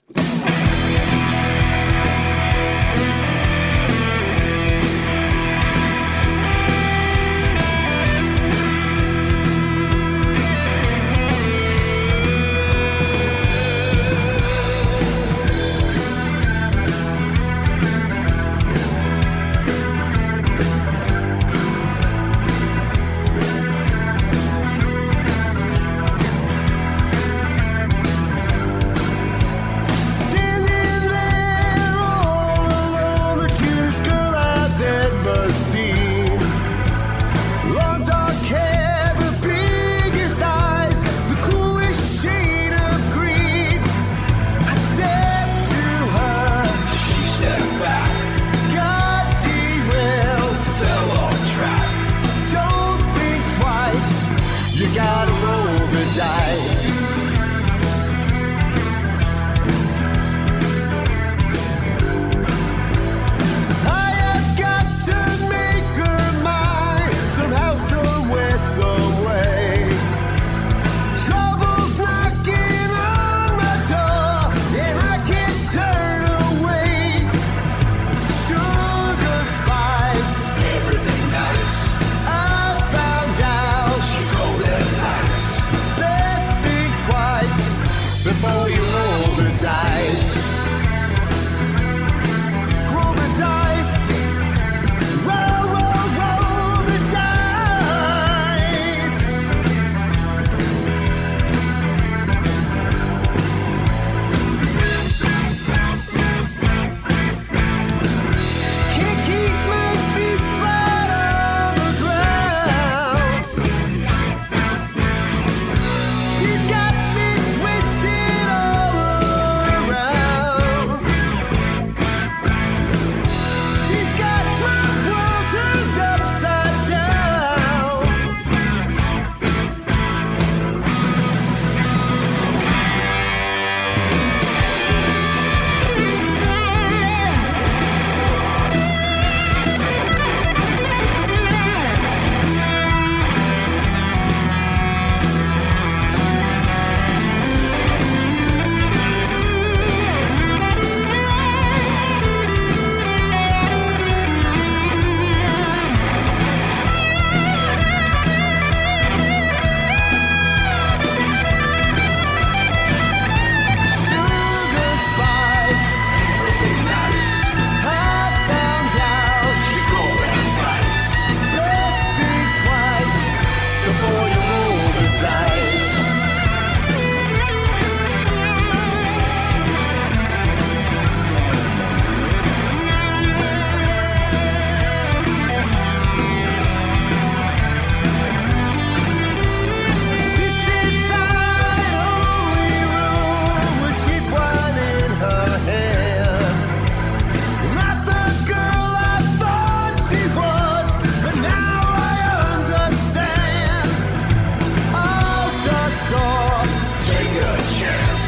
chance.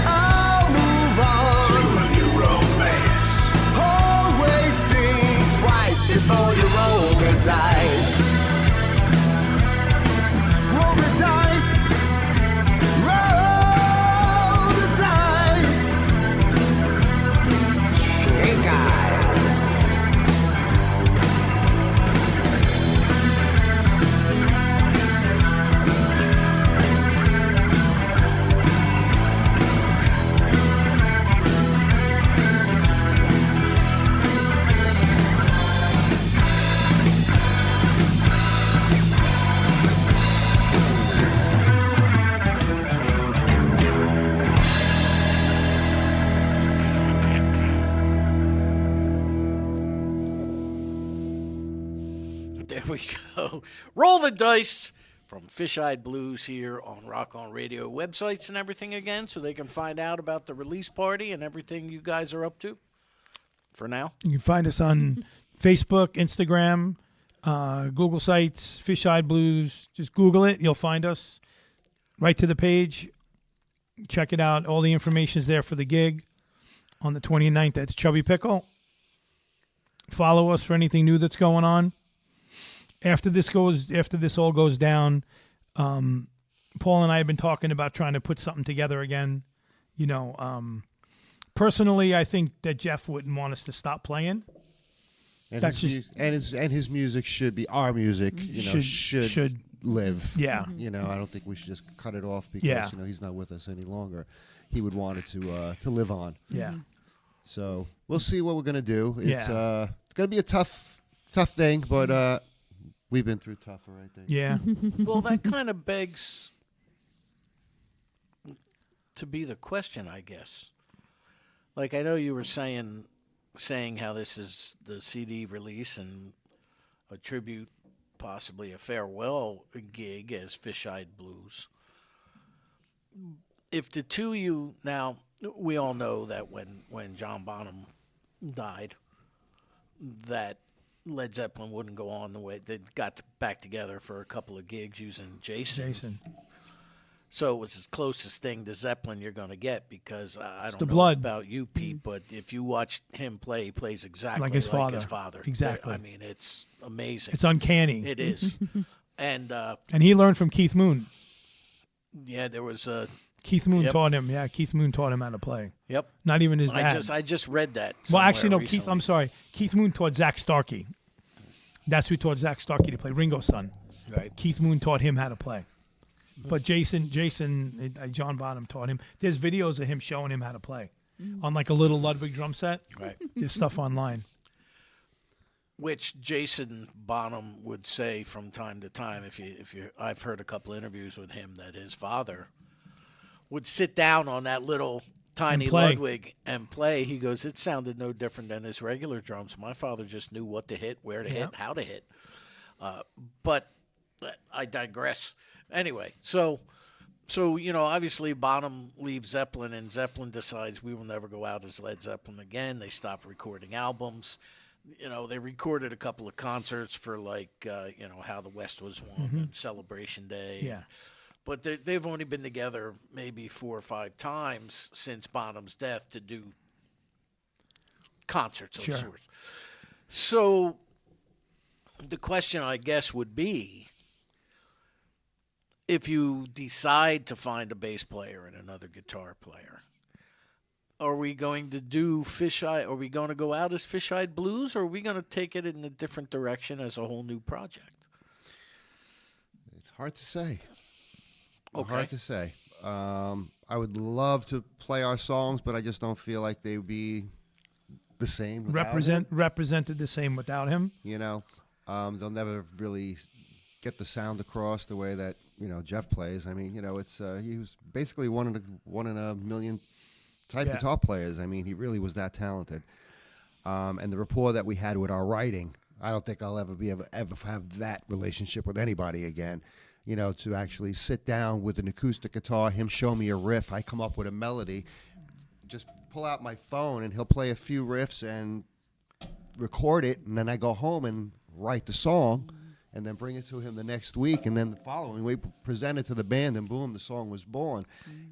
I'll move on to a new romance. Always think twice before you roll the dice. Roll the dice. Roll the dice. Shake eyes. There we go. Roll the dice from Fish-Eyed Blues here on Rock On Radio. Websites and everything again, so they can find out about the release party and everything you guys are up to for now. You can find us on Facebook, Instagram, Google Sites, Fish-Eyed Blues. Just Google it. You'll find us right to the page. Check it out. All the information is there for the gig on the 29th at Chubby Pickle. Follow us for anything new that's going on. After this all goes down, Paul and I have been talking about trying to put something together again. You know, personally, I think that Jeff wouldn't want us to stop playing. And That's his music should be our music. You know, should live. Yeah. You know, I don't think we should just cut it off because Yeah. you know he's not with us any longer. He would want it to live on. Yeah. So we'll see what we're gonna do. It's Yeah. it's gonna be a tough thing, but we've been through tougher, I think. Yeah. Well, that kind of begs to be the question, I guess. Like, I know you were saying how this is the CD release and a tribute, possibly a farewell gig as Fish-Eyed Blues. If the two of you, now, we all know that when John Bonham died, that Led Zeppelin wouldn't go on the way. They got back together for a couple of gigs using Jason. So it was the closest thing to Zeppelin you're going to get because I don't the know blood. about you, Pete, but if you watch him play, he plays exactly Like his father. father. Exactly. I mean, it's amazing. It's uncanny. It is. And, And he learned from Keith Moon. yeah, there was a... Keith Moon Yep. taught him. Yeah, Keith Moon taught him how to play. Yep. Not even his dad. I just read that. Well, actually, no. recently. Keith. I'm sorry. Keith Moon taught Zach Starkey. That's who taught Zach Starkey to play, Ringo's son. Right. Keith Moon taught him how to play. But John Bonham taught him. There's videos of him showing him how to play on like a little Ludwig drum set. Right. There's stuff online. Which Jason Bonham would say from time to time. I've heard a couple interviews with him that his father would sit down on that little tiny And play. Ludwig and play. He goes, it sounded no different than his regular drums. My father just knew what to hit, where to hit, how to hit. But I digress. Anyway, so you know, obviously Bonham leaves Zeppelin, and Zeppelin decides we will never go out as Led Zeppelin again. They stop recording albums. You know, they recorded a couple of concerts for like, you know, How the West Was Won and Celebration Day. Yeah. But they've only been together maybe 4 or 5 times since Bonham's death to do concerts of sorts. So the question, I guess, would be, if you decide to find a bass player and another guitar player, are we going to do Fish-Eye? Are we going to go out as Fish-Eyed Blues, or are we going to take it in a different direction as a whole new project? It's hard to say. Okay. Hard to say. I would love to play our songs, but I just don't feel like they would be the same. without him. Represented the same without him. You know, they'll never really get the sound across the way that Jeff plays. I mean, it's he was basically one in a million type guitar players. I mean, he really was that talented. And the rapport that we had with our writing, I don't think I'll ever have that relationship with anybody again. To actually sit down with an acoustic guitar, him show me a riff, I come up with a melody, just pull out my phone and he'll play a few riffs and record it, and then I go home and write the song, and then bring it to him the next week, and then the following week present it to the band, and boom, the song was born.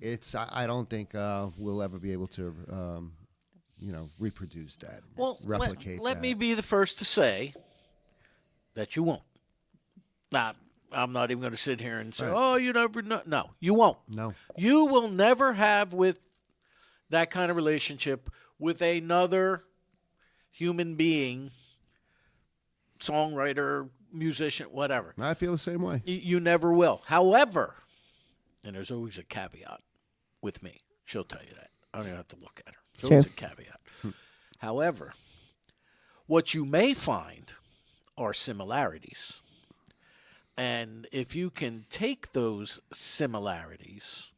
I don't think we'll ever be able to, reproduce that, Well, replicate let that. me be the first to say that you won't. Now, I'm not even going to sit here and say, Right. "Oh, you never know." No, you won't. No. You will never have with that kind of relationship with another human being, songwriter, musician, whatever. I feel the same way. You never will. However, and there's always a caveat with me. She'll tell you that. I don't even have to look at her. There's always a caveat. However, what you may find are similarities. And if you can take those similarities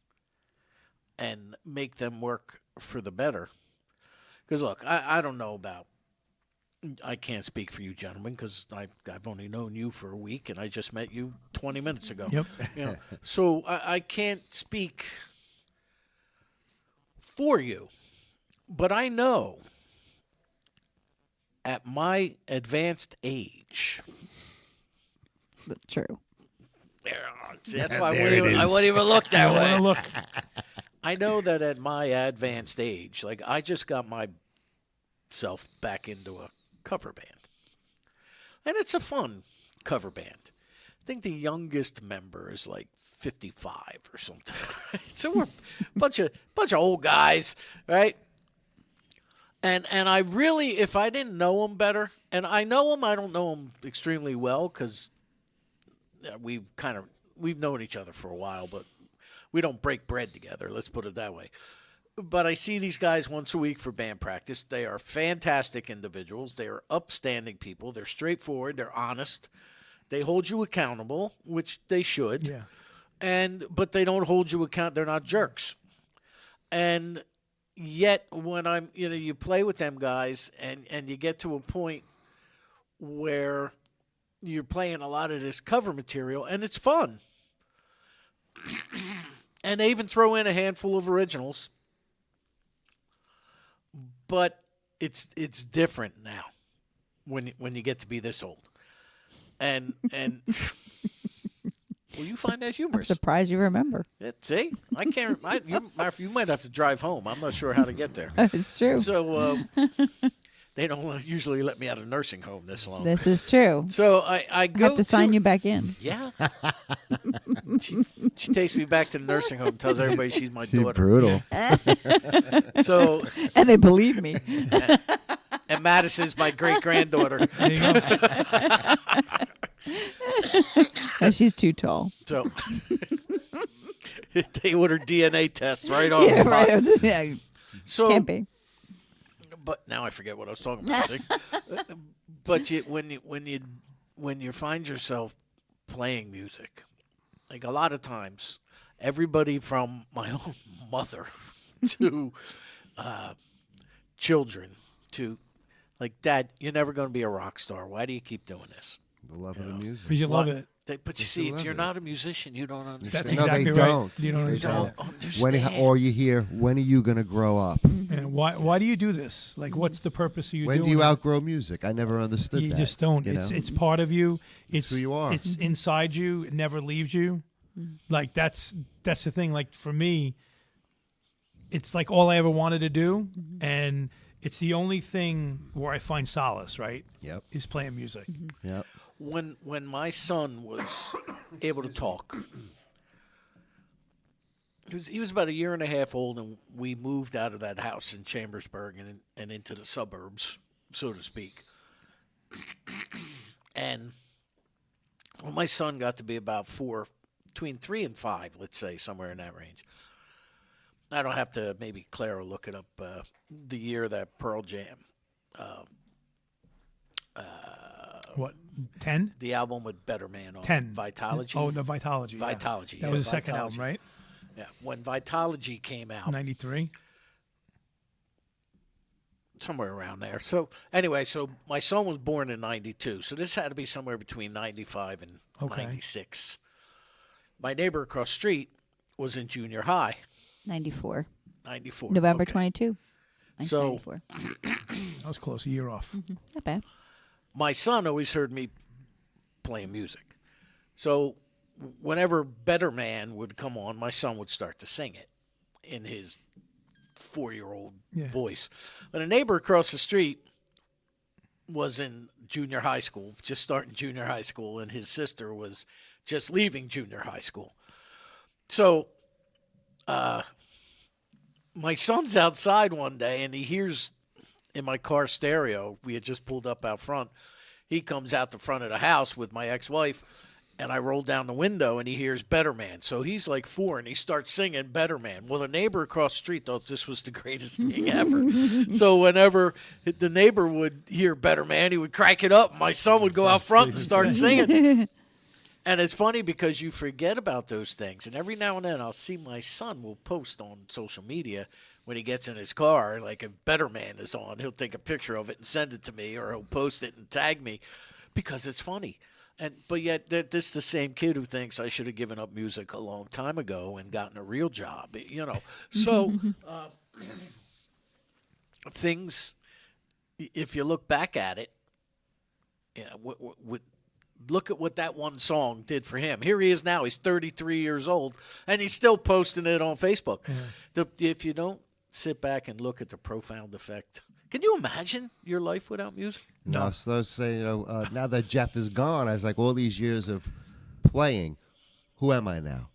and make them work for the better. Because, look, I don't know about, I can't speak for you gentlemen because I've only known you for a week and I just met you 20 minutes ago. Yep. So I can't speak for you. But I know at my advanced age, True. that's why There it I is. wouldn't even look that I way. want to look. I know that at my advanced age, like I just got myself back into a cover band. And it's a fun cover band. I think the youngest member is like 55 or something. So we're a bunch of old guys, right? And I really, if I didn't know them better, and I know them, I don't know them extremely well because we've known each other for a while, but we don't break bread together. Let's put it that way. But I see these guys once a week for band practice. They are fantastic individuals. They are upstanding people. They're straightforward. They're honest. They hold you accountable, which they should. Yeah. But they don't hold you account. They're not jerks. And yet, when you play with them guys, and you get to a point where you're playing a lot of this cover material, and it's fun. And they even throw in a handful of originals. But it's different now when you get to be this old. And well, you find that I'm humorous. surprised you remember. See, I can't. You might have to drive home. I'm not sure how to get there. It's true. So they don't usually let me out of nursing home this long. This is true. So I go I have to sign you back in. Yeah. she takes me back to the nursing home, tells everybody she's my You're daughter. brutal. So And they believe me. and Madison's my great granddaughter. There you go. Oh, she's too tall. So they order DNA tests right on the Yeah, spot. right. Yeah, So can't be. But now I forget what I was talking about. See? But when you find yourself playing music, like a lot of times, everybody from my own mother to children to like, Dad, you're never going to be a rock star. Why do you keep doing this? The love of the music. Because you love What? it. But you Yes, see, you if love you're it. not a musician, you don't understand. That's No, exactly they right. don't. You don't They understand don't. it. When or you hear, when are you going to grow up? And why do you do this? Like, what's the purpose of you When doing do you it? outgrow music? I never understood You that. just don't. you know? It's part of you. It's who you are. It's inside you. It never leaves you. Like that's the thing. Like for me, it's like all I ever wanted to do, and it's the only thing where I find solace. Right? Yep. Is playing music. Yep. When my son was able to talk, he was about a year and a half old, and we moved out of that house in Chambersburg and into the suburbs, so to speak. And when my son got to be about 4, between 3 and 5, let's say, somewhere in that range. I don't have to, maybe Claire will look it up, the year that Pearl Jam, What? 10? the album with Better Man on 10. Vitology. Oh, the Vitology. yeah. Vitology. That yeah, was the second Vitology. album, right? Yeah, when Vitology came out, 93. somewhere around there. So anyway, so my son was born in 92, so this had to be somewhere between 95 and Okay. 96. My neighbor across the street was in junior high, 94. 94. November okay. 22. So- 1994. That was close. A year off. Not bad. My son always heard me playing music. So whenever Better Man would come on, my son would start to sing it in his 4-year-old voice. But a neighbor across the street was in junior high school, just starting junior high school, and his sister was just leaving junior high school. So my son's outside one day, and he hears in my car stereo, we had just pulled up out front, he comes out the front of the house with my ex-wife, and I roll down the window, and he hears Better Man. So he's like 4, and he starts singing Better Man. Well, the neighbor across the street thought this was the greatest thing ever. So whenever the neighbor would hear Better Man, he would crank it up. My son would go out front and start singing. And it's funny because you forget about those things. And every now and then I'll see my son will post on social media when he gets in his car, like if Better Man is on, he'll take a picture of it and send it to me, or he'll post it and tag me because it's funny. But yet this is the same kid who thinks I should have given up music a long time ago and gotten a real job, you know. So things, if you look back at it, look at what that one song did for him. Here he is now. He's 33 years old, and he's still posting it on Facebook. Yeah. If you don't sit back and look at the profound effect, can you imagine your life without music? No. So let's say, now that Jeff is gone, I was like, all these years of playing, who am I now?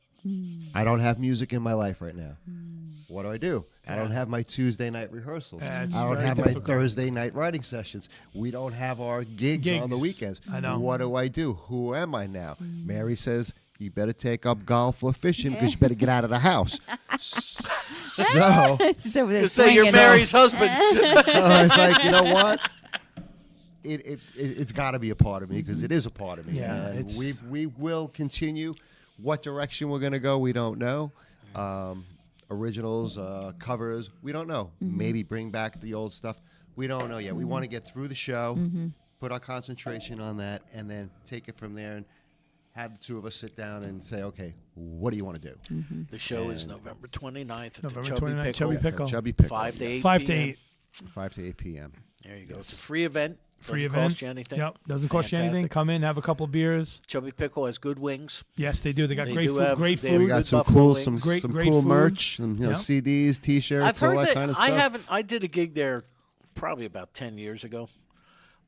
I don't have music in my life right now. What do? I don't have my Tuesday night rehearsals. I don't have my Thursday night writing sessions. We don't have our gigs on the weekends. I know. What do? Who am I now? Mary says, you better take up golf or fishing because you better get out of the house. So say you're Mary's husband. So it's like, you know what? It's got to be a part of me because it is a part of me. Yeah, and we will continue. What direction we're going to go, we don't know. Originals, covers, we don't know. Maybe bring back the old stuff. We don't know yet. We want to get through the show, put our concentration on that, and then take it from there and have the two of us sit down and say, okay, what do you want to do? The show is November 29th at November the 29th, Chubby Pickle. Chubby Pickle. 5 to 8 5 to p.m. 8. 5 to 8 p.m. There you go. It's a free event. Free Doesn't event. cost you anything. Yep. Doesn't cost you anything. Fantastic. Come in, have a couple beers. Chubby Pickle has good wings. Yes, they do. They got They great do food. have- Great they food. We got Good some buffalo cool, wings. some Great cool food. merch, and Yep. CDs, T-shirts, I've heard all that that. kind of stuff. I did a gig there probably about 10 years ago,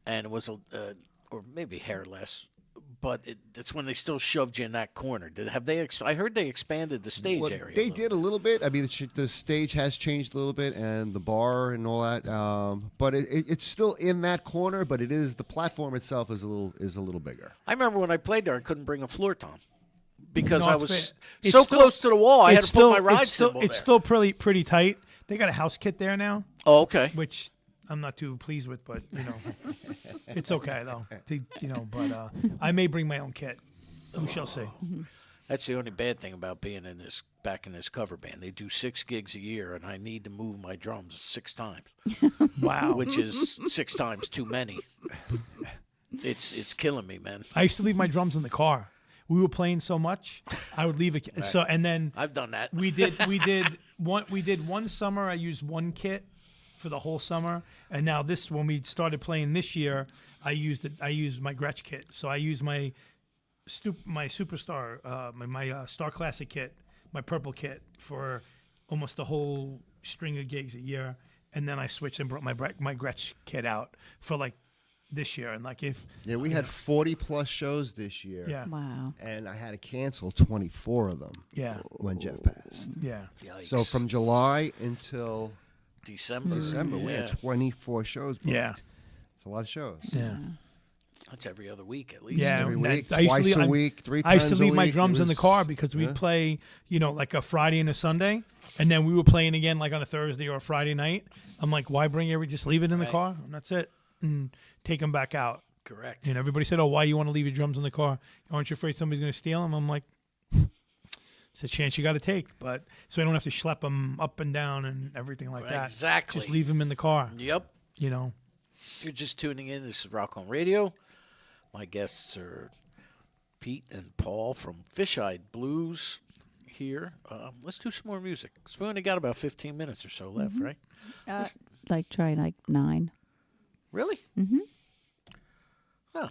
and it was or maybe hair less, but it's when they still shoved you in that corner. I heard they expanded the stage Well, area. they did a little bit. I mean, the stage has changed a little bit, and the bar and all that. But it's still in that corner. But it is the platform itself is a little bigger. I remember when I played there, I couldn't bring a floor tom because No, I it's was it's so still- close to the wall. I had It's to put my ride it's still, cymbal it's there. still pretty tight. They got a house kit there now, Oh, okay. which I'm not too pleased with, but it's okay though. But I may bring my own kit. We shall see. That's the only bad thing about being back in this cover band. They do 6 gigs a year, and I need to move my drums 6 times, Wow. which is 6 times too many. It's killing me, man. I used to leave my drums in the car. We were playing so much, I would leave it. Right. So and then I've done that. we did one summer. I used one kit for the whole summer, and now when we started playing this year, I used my Gretsch kit. So I used my Superstar, my Star Classic kit, my purple kit for almost the whole string of gigs a year, and then I switched and brought my Gretsch kit out for like this year. And like we had 40 plus shows this year. yeah, Wow. And I had to cancel 24 of them. Yeah. When Jeff passed. yeah. Yikes. So from July until December, we had yeah. 24 shows booked. Yeah. It's a lot of shows. Yeah. That's every other week at least. Yeah, Every week, I used to twice leave- a I- week, 3 I used to times a leave my week. drums It in the was- car because we'd yeah. play, like a Friday and a Sunday, and then we were playing again like on a Thursday or a Friday night. I'm like, why just leave it in the Right. car, and that's it, and take them back out. Correct. Everybody said, "Oh, why you want to leave your drums in the car? Aren't you afraid somebody's going to steal them?" I'm like, it's a chance you got to take, but so I don't have to schlep them up and down and everything like Right, that. exactly. Just leave them in the car. Yep. If you're just tuning in, this is Rock on Radio. My guests are Pete and Paul from Fish-Eyed Blues here. Let's do some more music. 'Cause we only got about 15 minutes or so left, right? Try like 9. Really? Mm-hmm. Huh.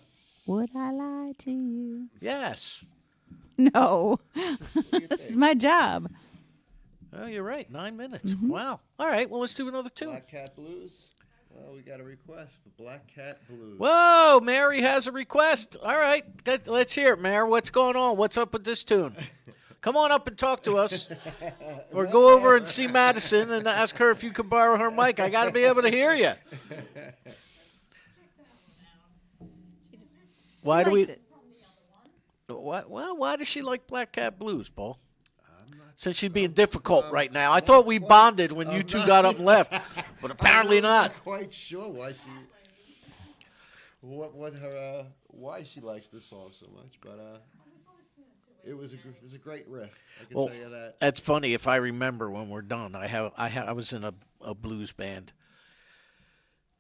Would I lie to you? Yes. No. This is my job. Oh, you're right. 9 minutes. Wow. All right. Well, let's do another tune. Black Cat Blues. Well, we got a request for Black Cat Blues. Whoa, Mary has a request. All right. Let's hear it, Mary. What's going on? What's up with this tune? Come on up and talk to us. Or go over and see Madison and ask her if you can borrow her mic. I got to be able to hear you. Why do we? Likes it. Why does she like Black Cat Blues, Paul? Since she's being difficult right now. I thought we bonded when you two got up and left, but apparently not. I'm not quite sure why she, why she likes this song so much, but it was a great riff. I can Well, tell you that. that's funny. If I remember when we're done, I was in a blues band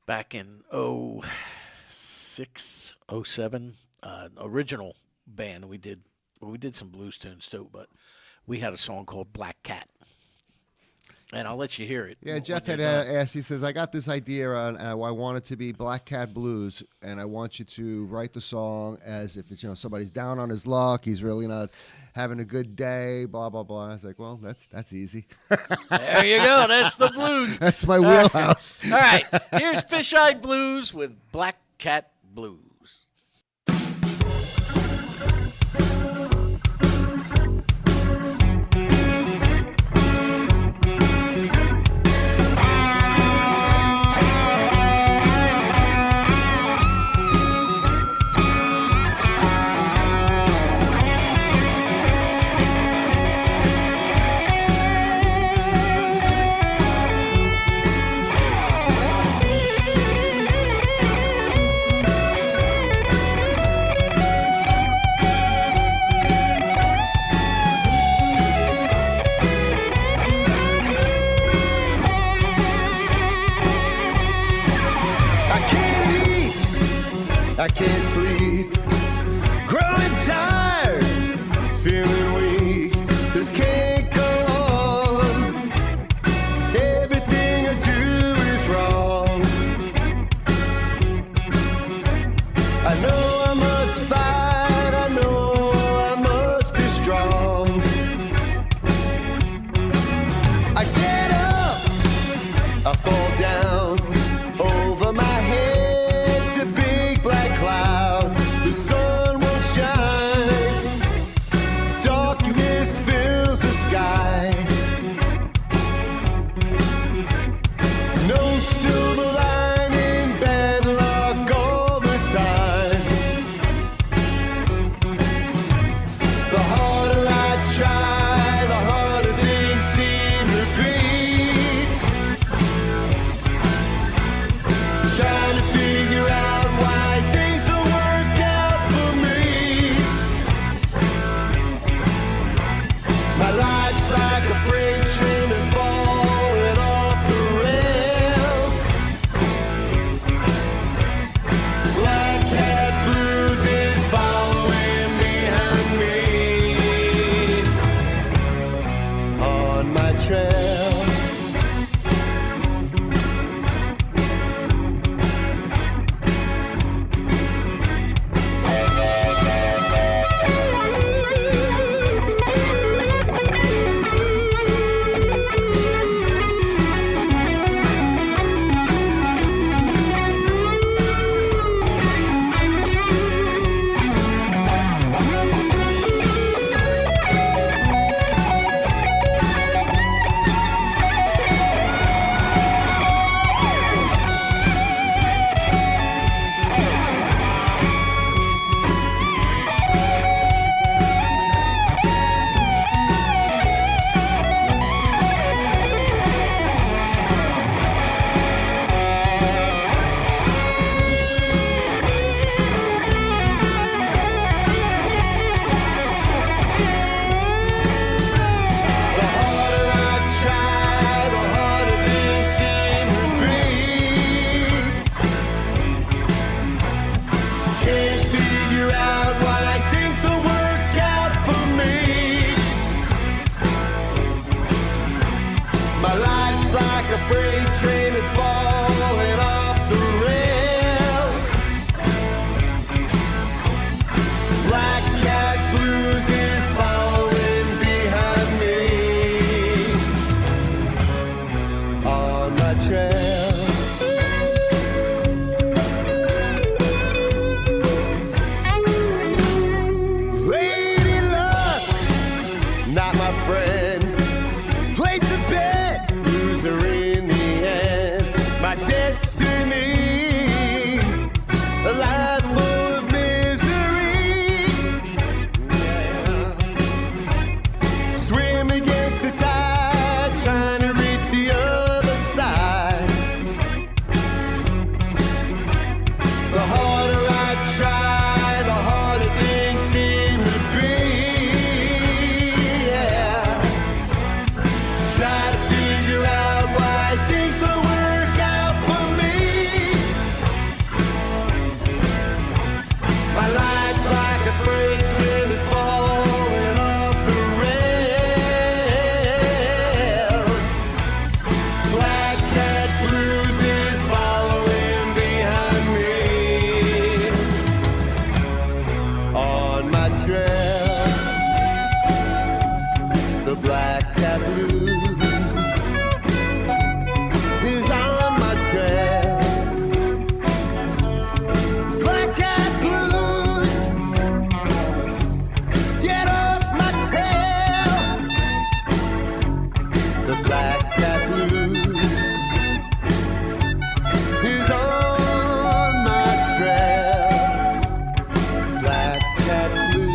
back in 06, 07, original band. We did some blues tunes too, but we had a song called Black Cat. And I'll let you hear it. Yeah, when Jeff you're had done. asked, he says, I got this idea on, I want it to be Black Cat Blues, and I want you to write the song as if it's, somebody's down on his luck, he's really not having a good day, blah, blah, blah. I was like, well, that's easy. There you go. That's the blues. That's my wheelhouse. All right. Here's Fish-Eyed Blues with Black Cat Blues. I can't sleep, growing tired, feeling weak. This can't go on. Everything I do is wrong. I know I must fight. I know I must be strong. I get up, I fall down. Over my head's a big black cloud. The sun won't shine. Darkness fills the sky. No silver lining, bad luck all the time. The harder I try, the harder things seem to be. Trying to figure out why things don't work out for me. My life's like a freight train that's falling off the rails. Black Cat Blues is following behind me on my trail. The harder I try, the harder things seem to be. Can't figure out why things don't work out for me. My life's like a freight train that's falling off the rails. trail. Lady luck, not my friend. Place a bet, loser in the end. My destiny, a life full of misery. Yeah. Swim against the tide, trying to reach the other side. The harder I try, the harder things seem to be. Yeah. Try to figure out why things don't work out for me. My life's like a freight train that's falling off the rails. Black cat blues is following behind me on my trail. The black cat blues is on my trail. Black cat blues, get off my tail. The black cat blues is on my trail. Black cat blues.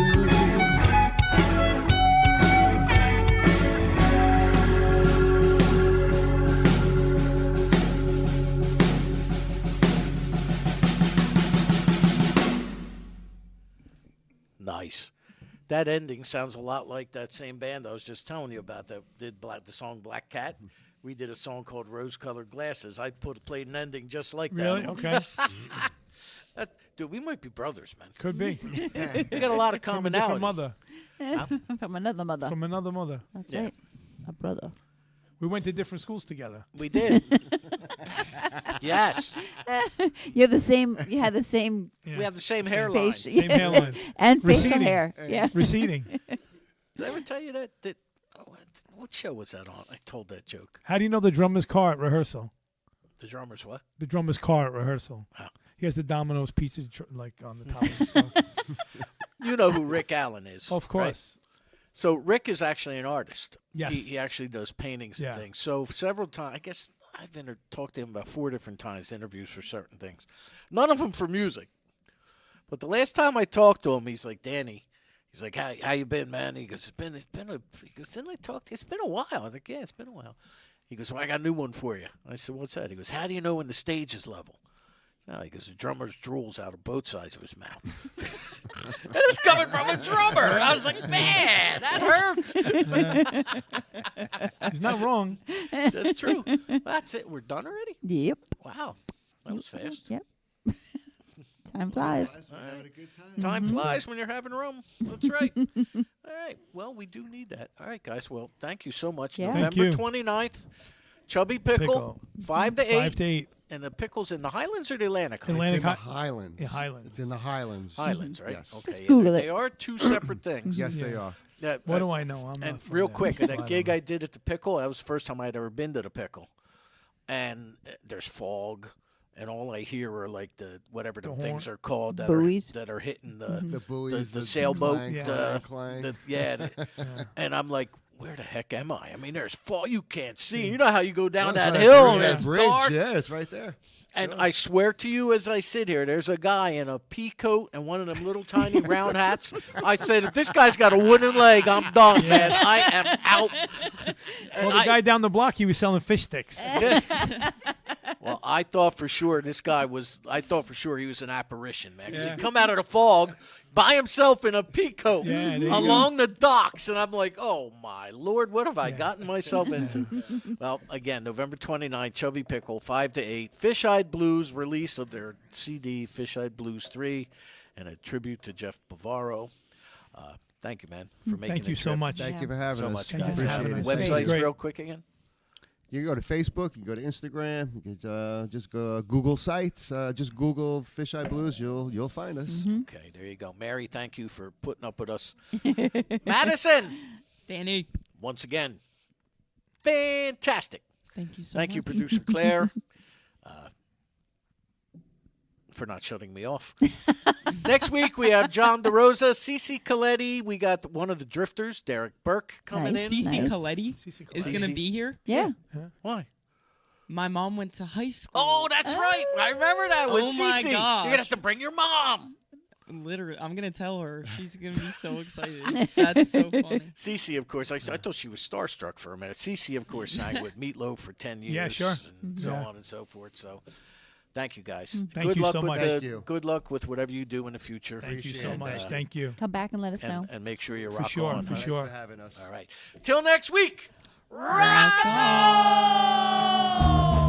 Nice. That ending sounds a lot like that same band I was just telling you about that did the song Black Cat. We did a song called Rose Colored Glasses. I played an ending just like that. Really? Okay. Dude, we might be brothers, man. Could be. We got a lot of From a different commonality. mother. From another mother. From another mother. That's Yeah. right. A brother. We went to different schools together. We did. Yes. You have the same. You had the same Yeah. We have the same hairline. face. Same hairline. and facial Receding. hair. Yeah. Receding. Did I ever tell you that? What show was that on? I told that joke. How do you know the drummer's car at rehearsal? The drummer's what? The drummer's car at rehearsal. Wow. He has the Domino's pizza like on the top of his skull. You know who Rick Allen is. Of right? course. So Rick is actually an artist. Yes. He actually does paintings Yeah. and things. So several times, I guess I've talked to him about 4 different times, interviews for certain things. None of them for music. But the last time I talked to him, he's like, Danny, he's like, how you been, man? He goes, didn't I talk to you? It's been a while. I was like, yeah, it's been a while. He goes, well, I got a new one for you. I said, what's that? He goes, how do you know when the stage is level? No, he goes, the drummer's drools out of both sides of his mouth. And it's coming from a drummer. I was like, man, that hurts. He's not wrong. That's true. That's it. We're done already? Yep. Wow. That was fast. Yep. Time flies. Having a good time. Time flies when you're having rum. That's right. All right. Well, we do need that. All right, guys. Well, thank you so much. Yeah. Thank November you. 29th, Chubby Pickle, 5 to 8. 5 to 8. And the Pickle's in the Highlands or the Atlantic? Atlantic. It's in the Hi- Highlands. Yeah, Highlands. It's in the Highlands. Highlands, right? Yes. Okay. Just Google they it. are 2 separate things. Yes, they Yeah. are. That, What do I know? I'm And not from real there, quick, so I that don't gig know. I did at the Pickle, that was the first time I'd ever been to the Pickle. And there's fog, and all I hear are like the whatever the The things horn. are called that Buoys. are hitting the The buoys, the sailboat. clang, Yeah. clang, clang. And I'm like, where the heck am I? I mean, there's fog. You can't see. You know how you go down Oh, that it's hill right and there. it's bridge. dark. Yeah, it's right there. And I swear to you, as I sit here, there's a guy in a pea coat and one of them little tiny round hats. I said, if this guy's got a wooden leg, I'm done, man. I am out. And Well, the guy down the block, he was selling fish sticks. well, I thought for sure he was an apparition, man. 'Cause Yeah. he'd come out of the fog by himself in a pea coat Yeah, there you along the docks. And I'm like, oh, my Lord, what have I Yeah. gotten myself into? Well, again, November 29th, Chubby Pickle, 5 to 8. Fish-Eyed Blues release of their CD, Fish-Eyed Blues 3, and a tribute to Jeff Bavaro. Thank you, man, for making Thank the you so trip. much. Thank Yeah. you for having So us. much, Thank you guys. for having Appreciate us. it. Great. Websites Great. real quick again. You can go to Facebook. You can go to Instagram. You can just go Google sites. Just Google Fish-Eye Blues. You'll find us. Okay, there you go. Mary, thank you for putting up with us. Madison, Danny. once again, fantastic. Thank you so Thank much. you, producer Claire, for not shutting me off. Next week, we have John DeRosa, Cece Coletti. We got one of the Drifters, Derek Burke, coming Nice. in. Cece Nice. Coletti Cece is Coletti. going to be here. Yeah. Why? My mom went to high school. Oh, that's right. I remember that with Oh, my Cece. You're gosh. going to have to bring your mom. Literally, I'm going to tell her. She's going to be so excited. That's so funny. Cece, of course, I thought she was starstruck for a minute. Cece, of course, sang with Meatloaf for 10 years. Yeah, sure. And so Yeah. on and so forth. So thank you, guys. Thank good you luck so with much. Thank you. Good luck with whatever you do in the future. Thank you so Appreciate much. that. Thank you. Come back and let us know. And make sure you For rock sure, on. for all right? sure. Thanks for having us. All right. Till next week. Rock on.